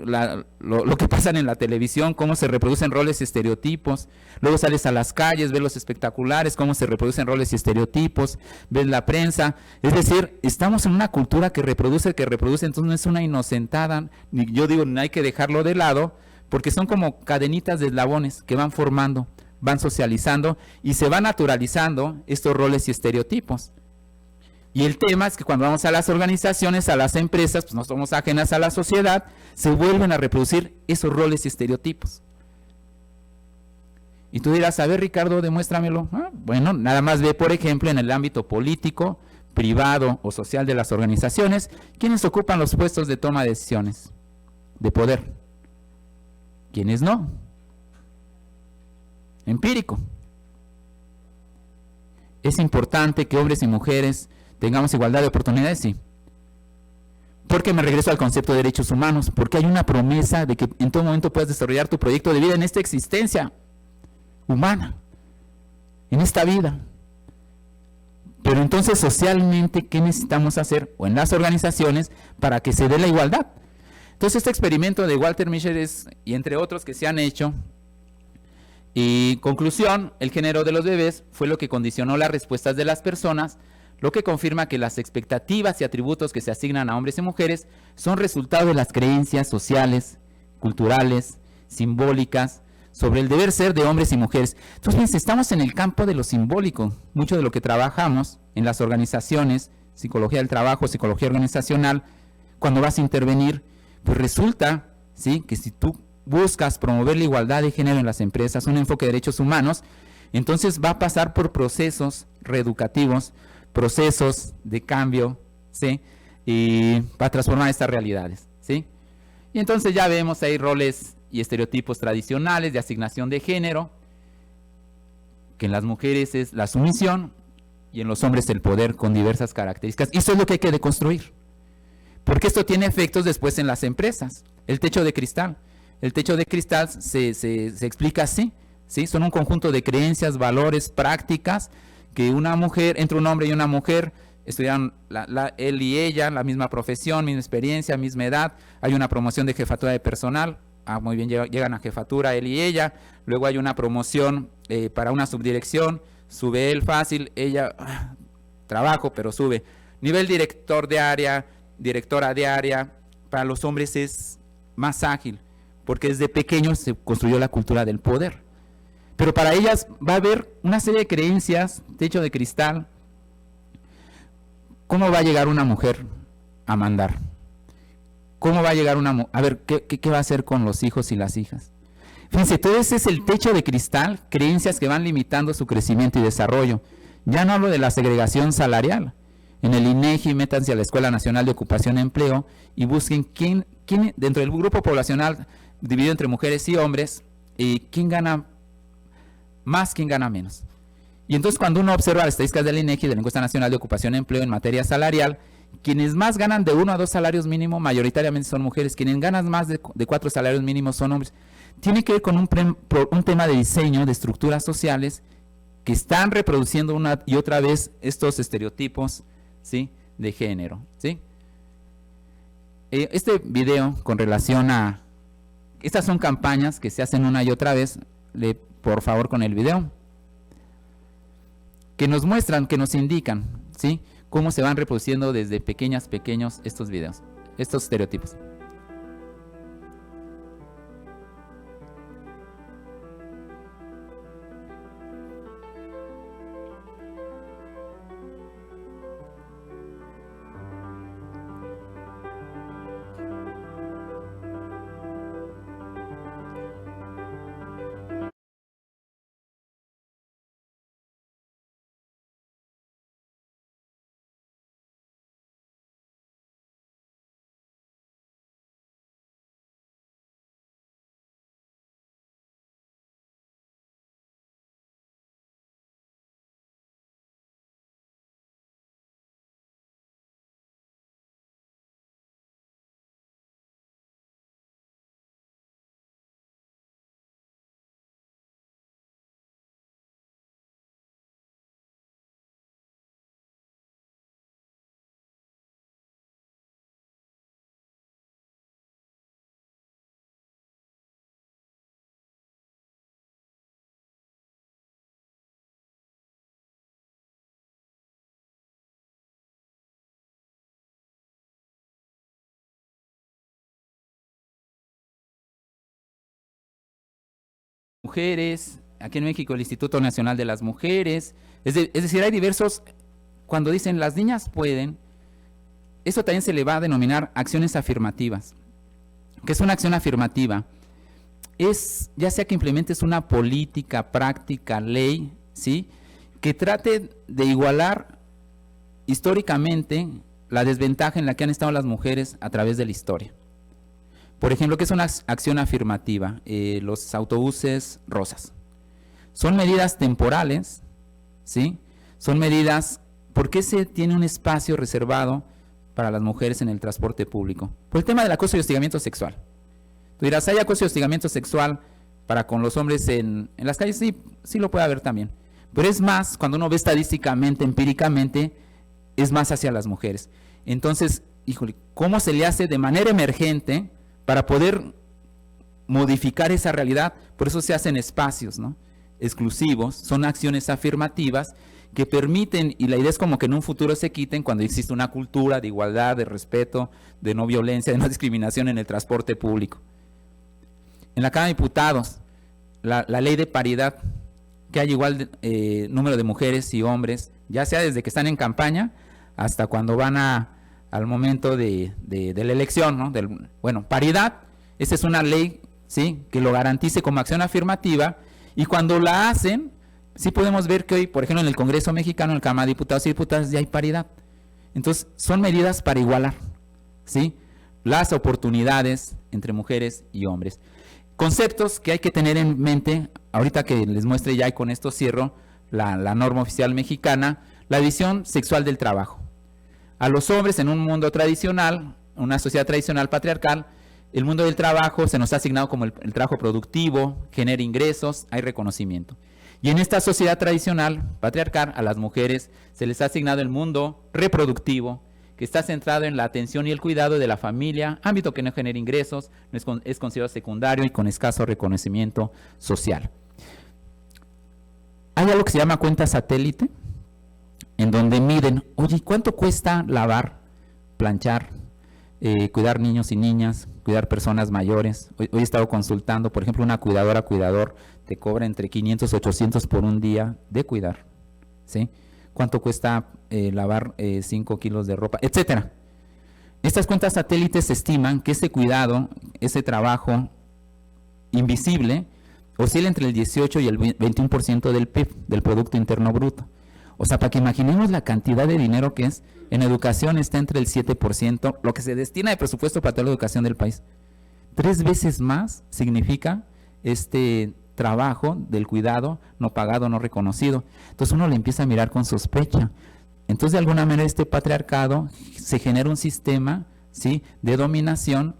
lo que pasa en la televisión, cómo se reproducen roles y estereotipos. Luego sales a las calles, ves los espectaculares, cómo se reproducen roles y estereotipos, ves la prensa. Es decir, estamos en una cultura que reproduce, entonces no es una inocentada. Yo digo, no hay que dejarlo de lado, porque son como cadenitas de eslabones que van formando, van socializando y se van naturalizando estos roles y estereotipos. Y el tema es que cuando vamos a las organizaciones, a las empresas, pues no somos ajenas a la sociedad, se vuelven a reproducir esos roles y estereotipos. Y tú dirás, a ver, Ricardo, demuéstramelo. Bueno, nada más ve, por ejemplo, en el ámbito político, privado o social de las organizaciones, ¿quiénes ocupan los puestos de toma de decisiones, de poder? ¿Quiénes no? Empírico. Es importante que hombres y mujeres tengamos igualdad de oportunidades, sí. Porque me regreso al concepto de derechos humanos, porque hay una promesa de que en todo momento puedas desarrollar tu proyecto de vida en esta existencia humana, en esta vida. Pero entonces socialmente, ¿qué necesitamos hacer? O en las organizaciones, para que se dé la igualdad. Entonces este experimento de Walter Mischel y entre otros que se han hecho, y conclusión, el género de los bebés fue lo que condicionó las respuestas de las personas, lo que confirma que las expectativas y atributos que se asignan a hombres y mujeres son resultado de las creencias sociales, culturales, simbólicas, sobre el deber ser de hombres y mujeres. Entonces, fíjense, estamos en el campo de lo simbólico. Mucho de lo que trabajamos en las organizaciones, psicología del trabajo, psicología organizacional, cuando vas a intervenir, pues resulta, ¿sí?, que si tú buscas promover la igualdad de género en las empresas, un enfoque de derechos humanos, entonces va a pasar por procesos reeducativos, procesos de cambio, ¿sí?, y para transformar estas realidades, ¿sí? Y entonces ya vemos ahí roles y estereotipos tradicionales de asignación de género, que en las mujeres es la sumisión y en los hombres el poder con diversas características. Y eso es lo que hay que deconstruir, porque esto tiene efectos después en las empresas. El techo de cristal. El techo de cristal se explica así, ¿sí? Son un conjunto de creencias, valores, prácticas, que una mujer, entre un hombre y una mujer, estudiaron él y ella, la misma profesión, misma experiencia, misma edad, hay una promoción de jefatura de personal, muy bien, llegan a jefatura él y ella, luego hay una promoción para una subdirección, sube él fácil, ella, trabajo, pero sube. Nivel director de área, directora de área, para los hombres es más ágil, porque desde pequeños se construyó la cultura del poder. Pero para ellas va a haber una serie de creencias, techo de cristal. ¿Cómo va a llegar una mujer a mandar? ¿Cómo va a llegar una mujer? A ver, ¿qué va a hacer con los hijos y las hijas? Fíjense, todo ese es el techo de cristal, creencias que van limitando su crecimiento y desarrollo. Ya no hablo de la segregación salarial. En el INEGI, métanse a la Escuela Nacional de Ocupación y Empleo y busquen quién dentro del grupo poblacional dividido entre mujeres y hombres, quién gana más, quién gana menos. Y entonces cuando uno observa las estadísticas del INEGI, de la Encuesta Nacional de Ocupación y Empleo en materia salarial, quienes más ganan de 1 a 2 salarios mínimos mayoritariamente son mujeres, quienes ganan más de 4 salarios mínimos son hombres. Tiene que ver con un tema de diseño, de estructuras sociales, que están reproduciendo una y otra vez estos estereotipos, ¿sí?, de género, ¿sí? Este video con relación a... Estas son campañas que se hacen una y otra vez, por favor con el video, que nos muestran, que nos indican, ¿sí?, cómo se van reproduciendo desde pequeños estos videos, estos estereotipos. mujeres, aquí en México el Instituto Nacional de las Mujeres, es decir, hay diversos, cuando dicen las niñas pueden, eso también se le va a denominar acciones afirmativas. ¿Qué es una acción afirmativa? Es, ya sea que implementes una política, práctica, ley, ¿sí?, que trate de igualar históricamente la desventaja en la que han estado las mujeres a través de la historia. Por ejemplo, ¿qué es una acción afirmativa? Los autobuses rosas. Son medidas temporales, ¿sí? Son medidas, ¿por qué se tiene un espacio reservado para las mujeres en el transporte público? Por el tema del acoso y hostigamiento sexual. Tú dirás, ¿hay acoso y hostigamiento sexual para con los hombres en las calles? Sí, sí lo puede haber también. Pero es más, cuando uno ve estadísticamente, empíricamente, es más hacia las mujeres. Entonces, híjole, ¿cómo se le hace de manera emergente para poder modificar esa realidad? Por eso se hacen espacios, ¿no?, exclusivos, son acciones afirmativas que permiten, y la idea es como que en un futuro se quiten cuando existe una cultura de igualdad, de respeto, de no violencia, de no discriminación en el transporte público. En la Cámara de Diputados, la ley de paridad, que hay igual número de mujeres y hombres, ya sea desde que están en campaña hasta cuando van al momento de la elección, ¿no? Bueno, paridad, esa es una ley, ¿sí?, que lo garantice como acción afirmativa, y cuando la hacen, sí podemos ver que hoy, por ejemplo, en el Congreso Mexicano, en la Cámara de Diputados y Diputadas, ya hay paridad. Entonces, son medidas para igualar, ¿sí?, las oportunidades entre mujeres y hombres. Conceptos que hay que tener en mente, ahorita que les muestre ya y con esto cierro la norma oficial mexicana, la visión sexual del trabajo. A los hombres en un mundo tradicional, una sociedad tradicional patriarcal, el mundo del trabajo se nos ha asignado como el trabajo productivo, genera ingresos, hay reconocimiento. Y en esta sociedad tradicional patriarcal, a las mujeres se les ha asignado el mundo reproductivo, que está centrado en la atención y el cuidado de la familia, ámbito que no genera ingresos, es considerado secundario y con escaso reconocimiento social. Hay algo que se llama cuenta satélite, en donde miden, oye, ¿cuánto cuesta lavar, planchar, cuidar niños y niñas, cuidar personas mayores? Hoy he estado consultando, por ejemplo, una cuidador te cobra entre 500 y 800 por un día de cuidar, ¿sí? ¿Cuánto cuesta lavar 5 kilos de ropa? Etcétera. Estas cuentas satélites estiman que ese cuidado, ese trabajo invisible, oscila entre el 18 y el 21% del PIB, del Producto Interno Bruto. O sea, para que imaginemos la cantidad de dinero que es, en educación está entre el 7%, lo que se destina de presupuesto para toda la educación del país. 3 veces más significa este trabajo del cuidado no pagado, no reconocido. Entonces uno le empieza a mirar con sospecha. Entonces de alguna manera este patriarcado se genera un sistema, ¿sí?, de dominación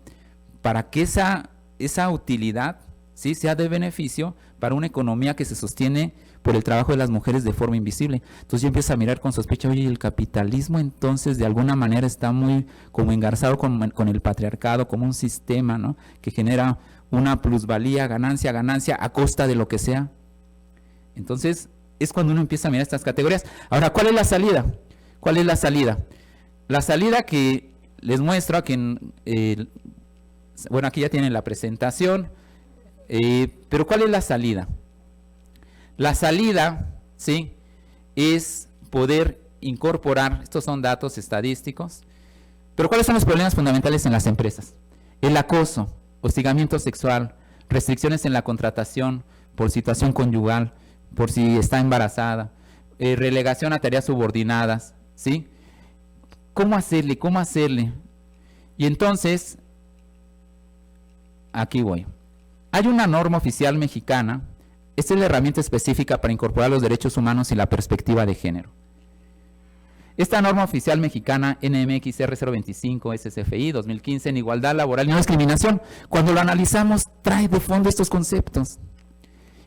para que esa utilidad, ¿sí?, sea de beneficio para una economía que se sostiene por el trabajo de las mujeres de forma invisible. Entonces yo empiezo a mirar con sospecha, oye, el capitalismo entonces de alguna manera está muy como engarzado con el patriarcado, como un sistema, ¿no?, que genera una plusvalía, ganancia a costa de lo que sea. Entonces es cuando uno empieza a mirar estas categorías. Ahora, ¿cuál es la salida? ¿Cuál es la salida? La salida que les muestro aquí, bueno, aquí ya tienen la presentación, pero ¿cuál es la salida? La salida, ¿sí?, es poder incorporar, estos son datos estadísticos, pero ¿cuáles son los problemas fundamentales en las empresas? El acoso, hostigamiento sexual, restricciones en la contratación por situación conyugal, por si está embarazada, relegación a tareas subordinadas, ¿sí? ¿Cómo hacerle? ¿Cómo hacerle? Y entonces, aquí voy. Hay una norma oficial mexicana, esta es la herramienta específica para incorporar los derechos humanos y la perspectiva de género. Esta norma oficial mexicana NMX R025 SCFI 2015 en igualdad laboral y no discriminación, cuando lo analizamos trae de fondo estos conceptos.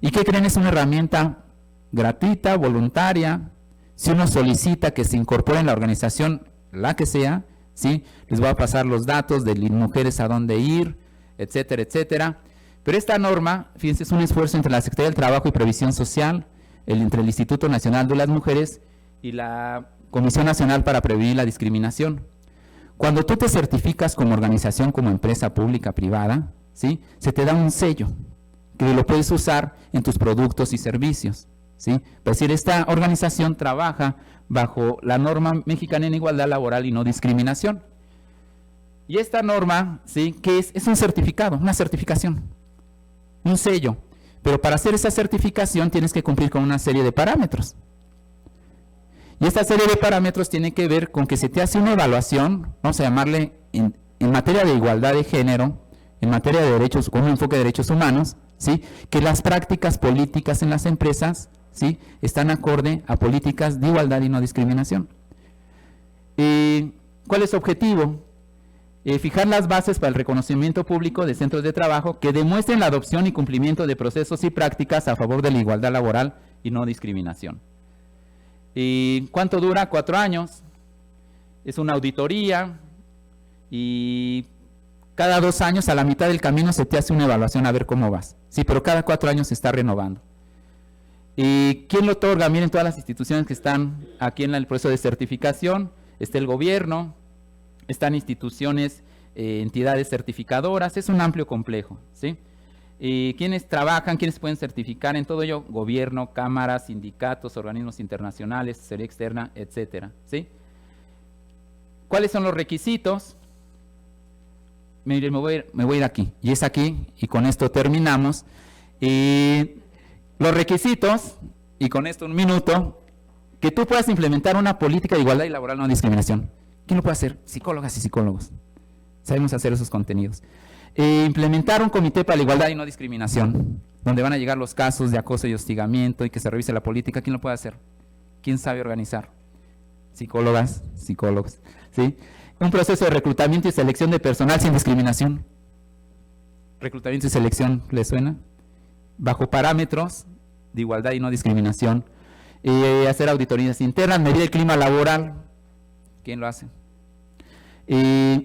¿Y qué creen? Es una herramienta gratuita, voluntaria. Si uno solicita que se incorpore en la organización, la que sea, ¿sí?, les voy a pasar los datos de mujeres a dónde ir, etcétera, etcétera. Pero esta norma, fíjense, es un esfuerzo entre la Secretaría del Trabajo y Previsión Social, entre el Instituto Nacional de las Mujeres y la Comisión Nacional para Prevenir la Discriminación. Cuando tú te certificas como organización, como empresa pública, privada, ¿sí?, se te da un sello, que lo puedes usar en tus productos y servicios, ¿sí? Es decir, esta organización trabaja bajo la norma mexicana en igualdad laboral y no discriminación. Y esta norma, ¿sí?, ¿qué es? Es un certificado, una certificación, un sello. Pero para hacer esa certificación tienes que cumplir con una serie de parámetros. Y esta serie de parámetros tiene que ver con que se te hace una evaluación, vamos a llamarle en materia de igualdad de género, en materia de derechos, con un enfoque de derechos humanos, ¿sí?, que las prácticas políticas en las empresas, ¿sí?, están acorde a políticas de igualdad y no discriminación. ¿Cuál es su objetivo? Fijar las bases para el reconocimiento público de centros de trabajo que demuestren la adopción y cumplimiento de procesos y prácticas a favor de la igualdad laboral y no discriminación. ¿Y cuánto dura? 4 años. Es una auditoría y cada 2 años, a la mitad del camino, se te hace una evaluación a ver cómo vas. Sí, pero cada 4 años se está renovando. ¿Y quién lo otorga? Miren, todas las instituciones que están aquí en el proceso de certificación. Está el gobierno, están instituciones, entidades certificadoras, es un amplio complejo, ¿sí? ¿Quiénes trabajan? ¿Quiénes pueden certificar? En todo ello, gobierno, cámaras, sindicatos, organismos internacionales, asesoría externa, etcétera, ¿sí? ¿Cuáles son los requisitos? Miren, me voy a ir aquí, y es aquí, y con esto terminamos. Los requisitos, y con esto un minuto, que tú puedas implementar una política de igualdad y laboral no discriminación. ¿Quién lo puede hacer? Psicólogas y psicólogos. Sabemos hacer esos contenidos. Implementar un comité para la igualdad y no discriminación, donde van a llegar los casos de acoso y hostigamiento y que se revise la política. ¿Quién lo puede hacer? ¿Quién sabe organizar? Psicólogas, psicólogos, ¿sí? Un proceso de reclutamiento y selección de personal sin discriminación. Reclutamiento y selección, ¿les suena? Bajo parámetros de igualdad y no discriminación. Hacer auditorías internas, medir el clima laboral. ¿Quién lo hace?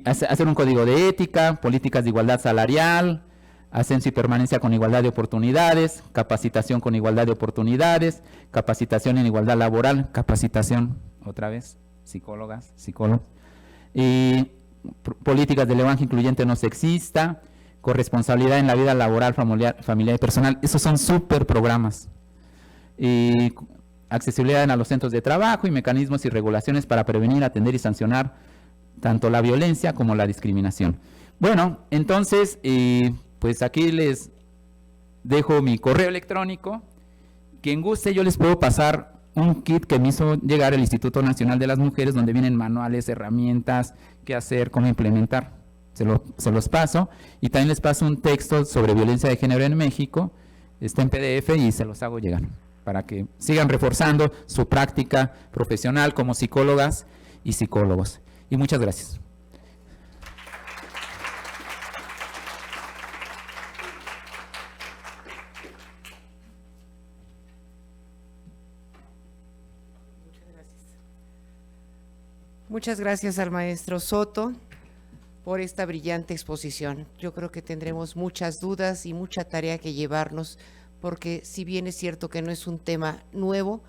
Hacer un código de ética, políticas de igualdad salarial, ascenso y permanencia con igualdad de oportunidades, capacitación con igualdad de oportunidades, capacitación en igualdad laboral, capacitación, otra vez, psicólogas, psicólogos, políticas de lenguaje incluyente no sexista, corresponsabilidad en la vida laboral, familiar y personal. Esos son súper programas. Accesibilidad a los centros de trabajo y mecanismos y regulaciones para prevenir, atender y sancionar tanto la violencia como la discriminación. Bueno, entonces, pues aquí les dejo mi correo electrónico. Quien guste, yo les puedo pasar un kit que me hizo llegar el Instituto Nacional de las Mujeres, donde vienen manuales, herramientas, qué hacer, cómo implementar. Se los paso. Y también les paso un texto sobre violencia de género en México. Está en PDF y se los hago llegar, para que sigan reforzando su práctica profesional como psicólogas y psicólogos. Y muchas gracias. Muchas gracias al maestro Soto por esta brillante exposición. Yo creo que tendremos muchas dudas y mucha tarea que llevarnos, porque si bien es cierto que no es un tema nuevo,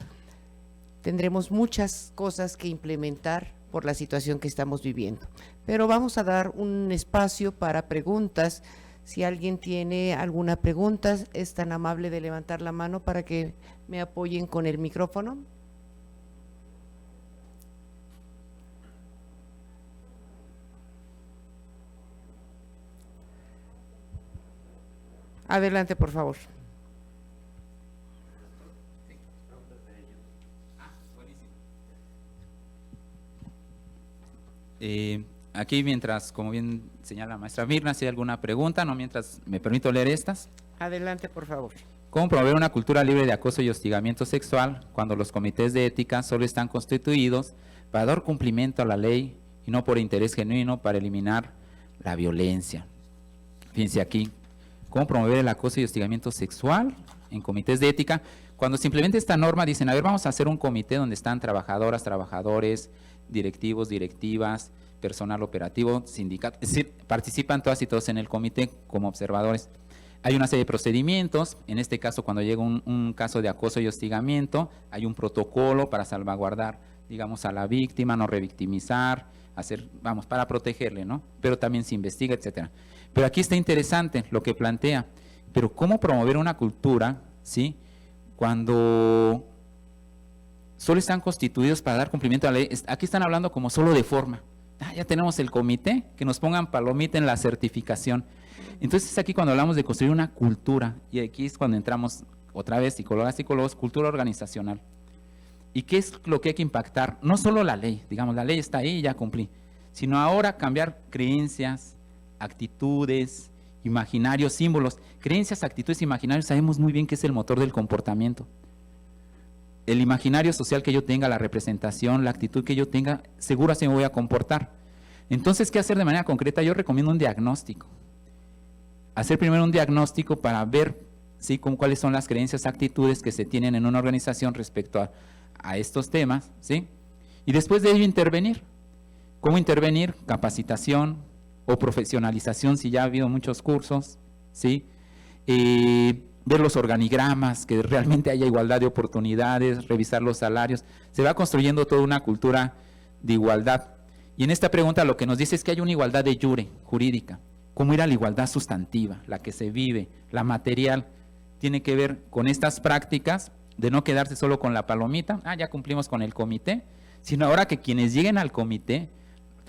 tendremos muchas cosas que implementar por la situación que estamos viviendo. Pero vamos a dar un espacio para preguntas. Si alguien tiene alguna pregunta, es tan amable de levantar la mano para que me apoyen con el micrófono. Adelante, por favor. Aquí, mientras, como bien señala la maestra Mirna, si hay alguna pregunta, no, mientras me permito leer estas. Adelante, por favor. ¿Cómo promover una cultura libre de acoso y hostigamiento sexual cuando los comités de ética solo están constituidos para dar cumplimiento a la ley y no por interés genuino para eliminar la violencia? Fíjense aquí, ¿cómo promover el acoso y hostigamiento sexual en comités de ética? Cuando se implementa esta norma, dicen, a ver, vamos a hacer un comité donde están trabajadoras, trabajadores, directivos, directivas, personal operativo, sindicato, es decir, participan todas y todos en el comité como observadores. Hay una serie de procedimientos, en este caso cuando llega un caso de acoso y hostigamiento, hay un protocolo para salvaguardar, digamos, a la víctima, no revictimizar, para protegerle, ¿no? Pero también se investiga, etcétera. Pero aquí está interesante lo que plantea, pero ¿cómo promover una cultura, ¿sí?, cuando solo están constituidos para dar cumplimiento a la ley? Aquí están hablando como solo de forma. Ya tenemos el comité, que nos pongan palomita en la certificación. Entonces es aquí cuando hablamos de construir una cultura, y aquí es cuando entramos otra vez, psicólogos, cultura organizacional. ¿Y qué es lo que hay que impactar? No solo la ley, digamos, la ley está ahí y ya cumplí, sino ahora cambiar creencias, actitudes, imaginarios, símbolos. Creencias, actitudes, imaginarios, sabemos muy bien que es el motor del comportamiento. El imaginario social que yo tenga, la representación, la actitud que yo tenga, seguro así me voy a comportar. Entonces, ¿qué hacer de manera concreta? Yo recomiendo un diagnóstico. Hacer primero un diagnóstico para ver, ¿sí?, cuáles son las creencias, actitudes que se tienen en una organización respecto a estos temas, ¿sí? Y después de ello intervenir. ¿Cómo intervenir? Capacitación o profesionalización, si ya ha habido muchos cursos, ¿sí? Ver los organigramas, que realmente haya igualdad de oportunidades, revisar los salarios. Se va construyendo toda una cultura de igualdad. Y en esta pregunta lo que nos dice es que hay una igualdad de jure, jurídica. ¿Cómo ir a la igualdad sustantiva, la que se vive, la material? Tiene que ver con estas prácticas de no quedarse solo con la palomita, ya cumplimos con el comité, sino ahora que quienes lleguen al comité,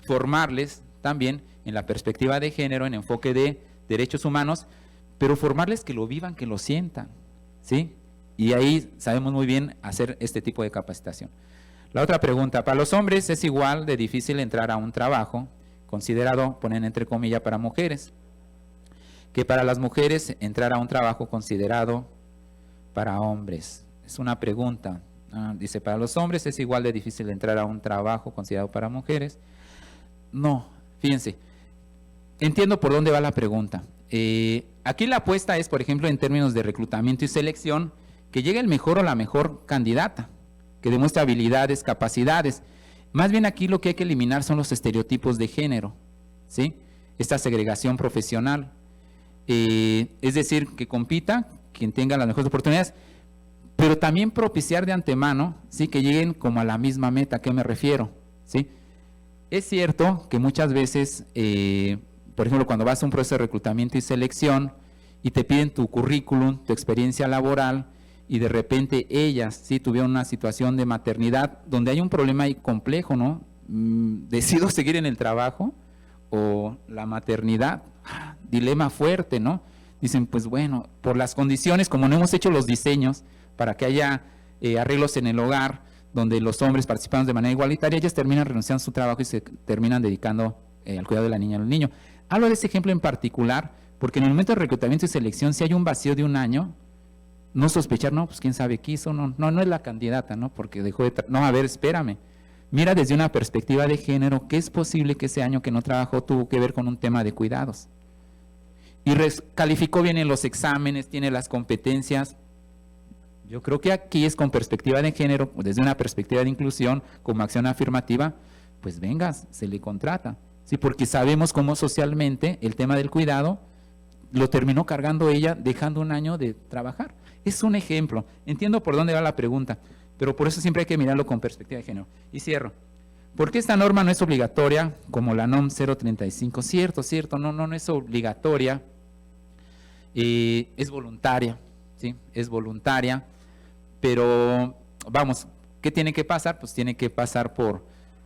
formarles también en la perspectiva de género, en enfoque de derechos humanos, pero formarles que lo vivan, que lo sientan, ¿sí? Y ahí sabemos muy bien hacer este tipo de capacitación. La otra pregunta, para los hombres es igual de difícil entrar a un trabajo considerado, ponen entre comillas, para mujeres, que para las mujeres entrar a un trabajo considerado para hombres. Es una pregunta. Dice, para los hombres es igual de difícil entrar a un trabajo considerado para mujeres. No, fíjense, entiendo por dónde va la pregunta. Aquí la apuesta es, por ejemplo, en términos de reclutamiento y selección, que llegue el mejor o la mejor candidata, que demuestre habilidades, capacidades. Más bien aquí lo que hay que eliminar son los estereotipos de género, ¿sí? Esta segregación profesional. Es decir, que compita quien tenga las mejores oportunidades, pero también propiciar de antemano, ¿sí?, que lleguen como a la misma meta. ¿A qué me refiero? ¿Sí? Es cierto que muchas veces, por ejemplo, cuando vas a un proceso de reclutamiento y selección y te piden tu currículum, tu experiencia laboral, y de repente ellas sí tuvieron una situación de maternidad donde hay un problema ahí complejo, ¿no? ¿Decido seguir en el trabajo o la maternidad? Dilema fuerte, ¿no? Dicen, pues bueno, por las condiciones, como no hemos hecho los diseños para que haya arreglos en el hogar, donde los hombres participan de manera igualitaria, ellas terminan renunciando a su trabajo y se terminan dedicando al cuidado de la niña o del niño. Hablo de ese ejemplo en particular porque en el momento de reclutamiento y selección, si hay un vacío de un año, no sospechar, no, pues quién sabe qué hizo, no es la candidata, ¿no? Porque dejó de, no, a ver, espérame. Mira desde una perspectiva de género, que es posible que ese año que no trabajó tuvo que ver con un tema de cuidados. Y calificó bien en los exámenes, tiene las competencias. Yo creo que aquí es con perspectiva de género, desde una perspectiva de inclusión, como acción afirmativa, pues vengas, se le contrata. Sí, porque sabemos cómo socialmente el tema del cuidado lo terminó cargando ella, dejando un año de trabajar. Es un ejemplo. Entiendo por dónde va la pregunta, pero por eso siempre hay que mirarlo con perspectiva de género. Y cierro. ¿Por qué esta norma no es obligatoria como la NOM 035? Cierto, no es obligatoria. Es voluntaria, ¿sí? Es voluntaria, pero vamos, ¿qué tiene que pasar? Pues tiene que pasar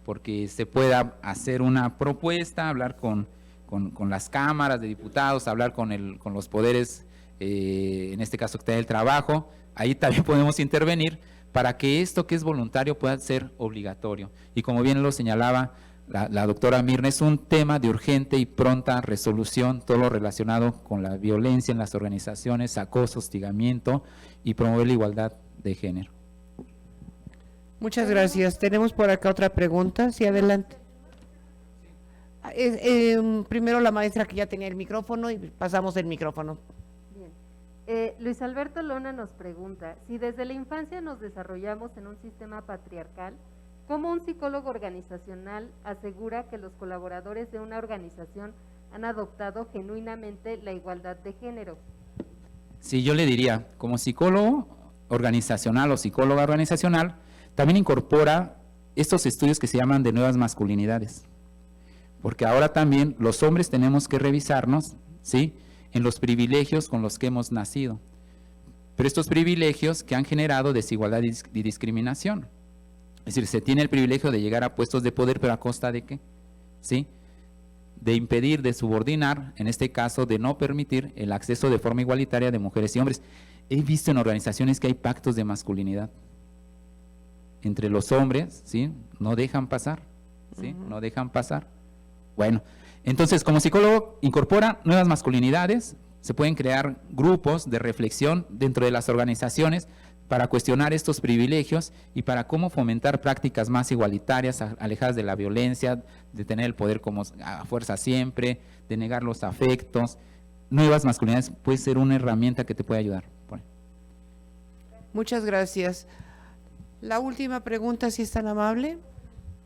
porque se pueda hacer una propuesta, hablar con las cámaras de diputados, hablar con los poderes, en este caso que está el trabajo. Ahí también podemos intervenir para que esto que es voluntario pueda ser obligatorio. Y como bien lo señalaba la doctora Mirna, es un tema de urgente y pronta resolución, todo lo relacionado con la violencia en las organizaciones, acoso, hostigamiento y promover la igualdad de género. Muchas gracias. Tenemos por acá otra pregunta. Sí, adelante. Primero la maestra que ya tenía el micrófono y pasamos el micrófono. Bien. Luis Alberto Lona nos pregunta, si desde la infancia nos desarrollamos en un sistema patriarcal, ¿cómo un psicólogo organizacional asegura que los colaboradores de una organización han adoptado genuinamente la igualdad de género? Sí, yo le diría, como psicólogo organizacional o psicóloga organizacional, también incorpora estos estudios que se llaman de nuevas masculinidades. Porque ahora también los hombres tenemos que revisarnos, ¿sí?, en los privilegios con los que hemos nacido. Pero estos privilegios que han generado desigualdad y discriminación. Es decir, se tiene el privilegio de llegar a puestos de poder, pero ¿a costa de qué? ¿Sí? De impedir, de subordinar, en este caso, de no permitir el acceso de forma igualitaria de mujeres y hombres. He visto en organizaciones que hay pactos de masculinidad entre los hombres, ¿sí? No dejan pasar, ¿sí? No dejan pasar. Bueno, entonces, como psicólogo, incorpora nuevas masculinidades, se pueden crear grupos de reflexión dentro de las organizaciones para cuestionar estos privilegios y para cómo fomentar prácticas más igualitarias, alejadas de la violencia, de tener el poder como a fuerza siempre, de negar los afectos. Nuevas masculinidades puede ser una herramienta que te puede ayudar. Bueno. Muchas gracias. La última pregunta, si es tan amable.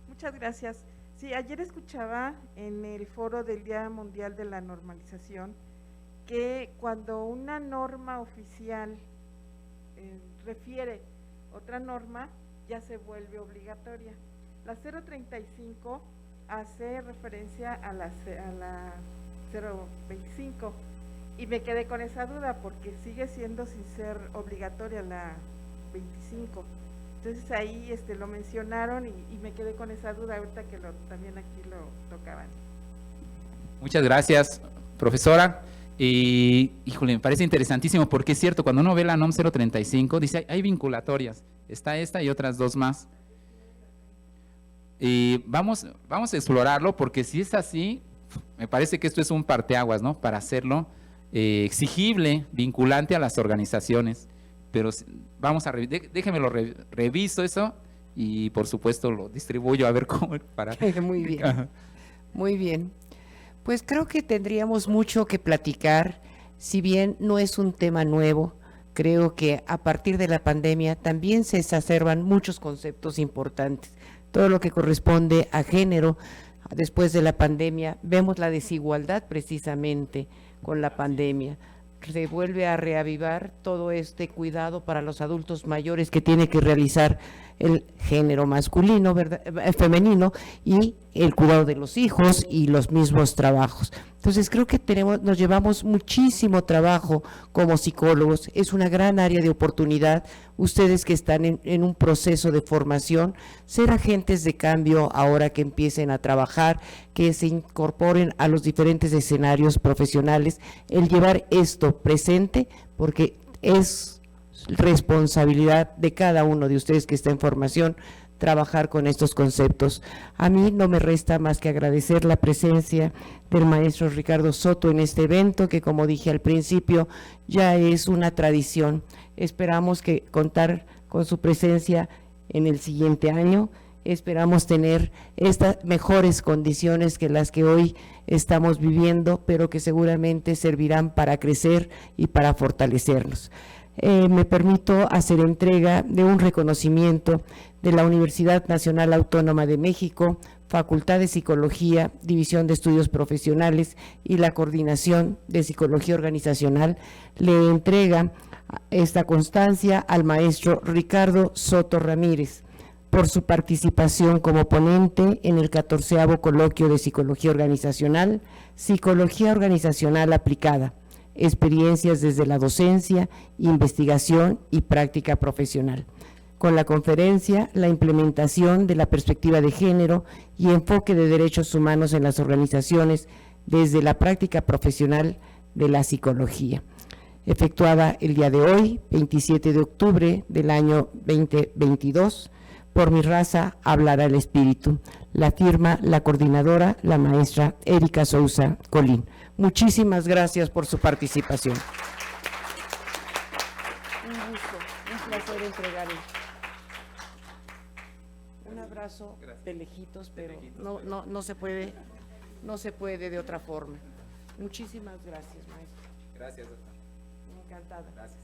Muchas gracias. Sí, ayer escuchaba en el foro del Día Mundial de la Normalización que cuando una norma oficial refiere otra norma, ya se vuelve obligatoria. La 035 hace referencia a la 025 y me quedé con esa duda porque sigue siendo sin ser obligatoria la 25. Entonces ahí lo mencionaron y me quedé con esa duda ahorita que también aquí lo tocaban. Muchas gracias, profesora. Y, híjole, me parece interesantísimo porque es cierto, cuando uno ve la NOM 035, dice, hay vinculatorias, está esta y otras dos más. Y vamos a explorarlo porque si es así, me parece que esto es un parteaguas, ¿no? Para hacerlo exigible, vinculante a las organizaciones. Pero vamos a déjeme lo reviso eso y por supuesto lo distribuyo a ver cómo para. Muy bien, muy bien. Pues creo que tendríamos mucho que platicar, si bien no es un tema nuevo, creo que a partir de la pandemia también se exacerban muchos conceptos importantes. Todo lo que corresponde a género, después de la pandemia, vemos la desigualdad precisamente con la pandemia. Se vuelve a reavivar todo este cuidado para los adultos mayores que tiene que realizar el género masculino, femenino, y el cuidado de los hijos y los mismos trabajos. Entonces creo que nos llevamos muchísimo trabajo como psicólogos, es una gran área de oportunidad, ustedes que están en un proceso de formación, ser agentes de cambio ahora que empiecen a trabajar, que se incorporen a los diferentes escenarios profesionales, el llevar esto presente, porque es responsabilidad de cada uno de ustedes que está en formación, trabajar con estos conceptos. A mí no me resta más que agradecer la presencia del maestro Ricardo Soto en este evento, que como dije al principio, ya es una tradición. Esperamos que contar con su presencia en el siguiente año. Esperamos tener estas mejores condiciones que las que hoy estamos viviendo, pero que seguramente servirán para crecer y para fortalecernos. Me permito hacer entrega de un reconocimiento de la Universidad Nacional Autónoma de México, Facultad de Psicología, División de Estudios Profesionales y la Coordinación de Psicología Organizacional. Le entrega esta constancia al maestro Ricardo Soto Ramírez por su participación como ponente en el 14º Coloquio de Psicología Organizacional, Psicología Organizacional Aplicada, experiencias desde la docencia, investigación y práctica profesional, con la conferencia La implementación de la perspectiva de género y enfoque de derechos humanos en las organizaciones desde la práctica profesional de la psicología, efectuada el día de hoy, 27 de octubre del año 2022, por Mi Raza Hablará el Espíritu. La firma la coordinadora, la maestra Erika Sousa Colín. Muchísimas gracias por su participación. Un gusto, un placer entregar un abrazo de lejitos, pero no se puede de otra forma. Muchísimas gracias, maestro. Gracias, doctor. Encantada. Gracias.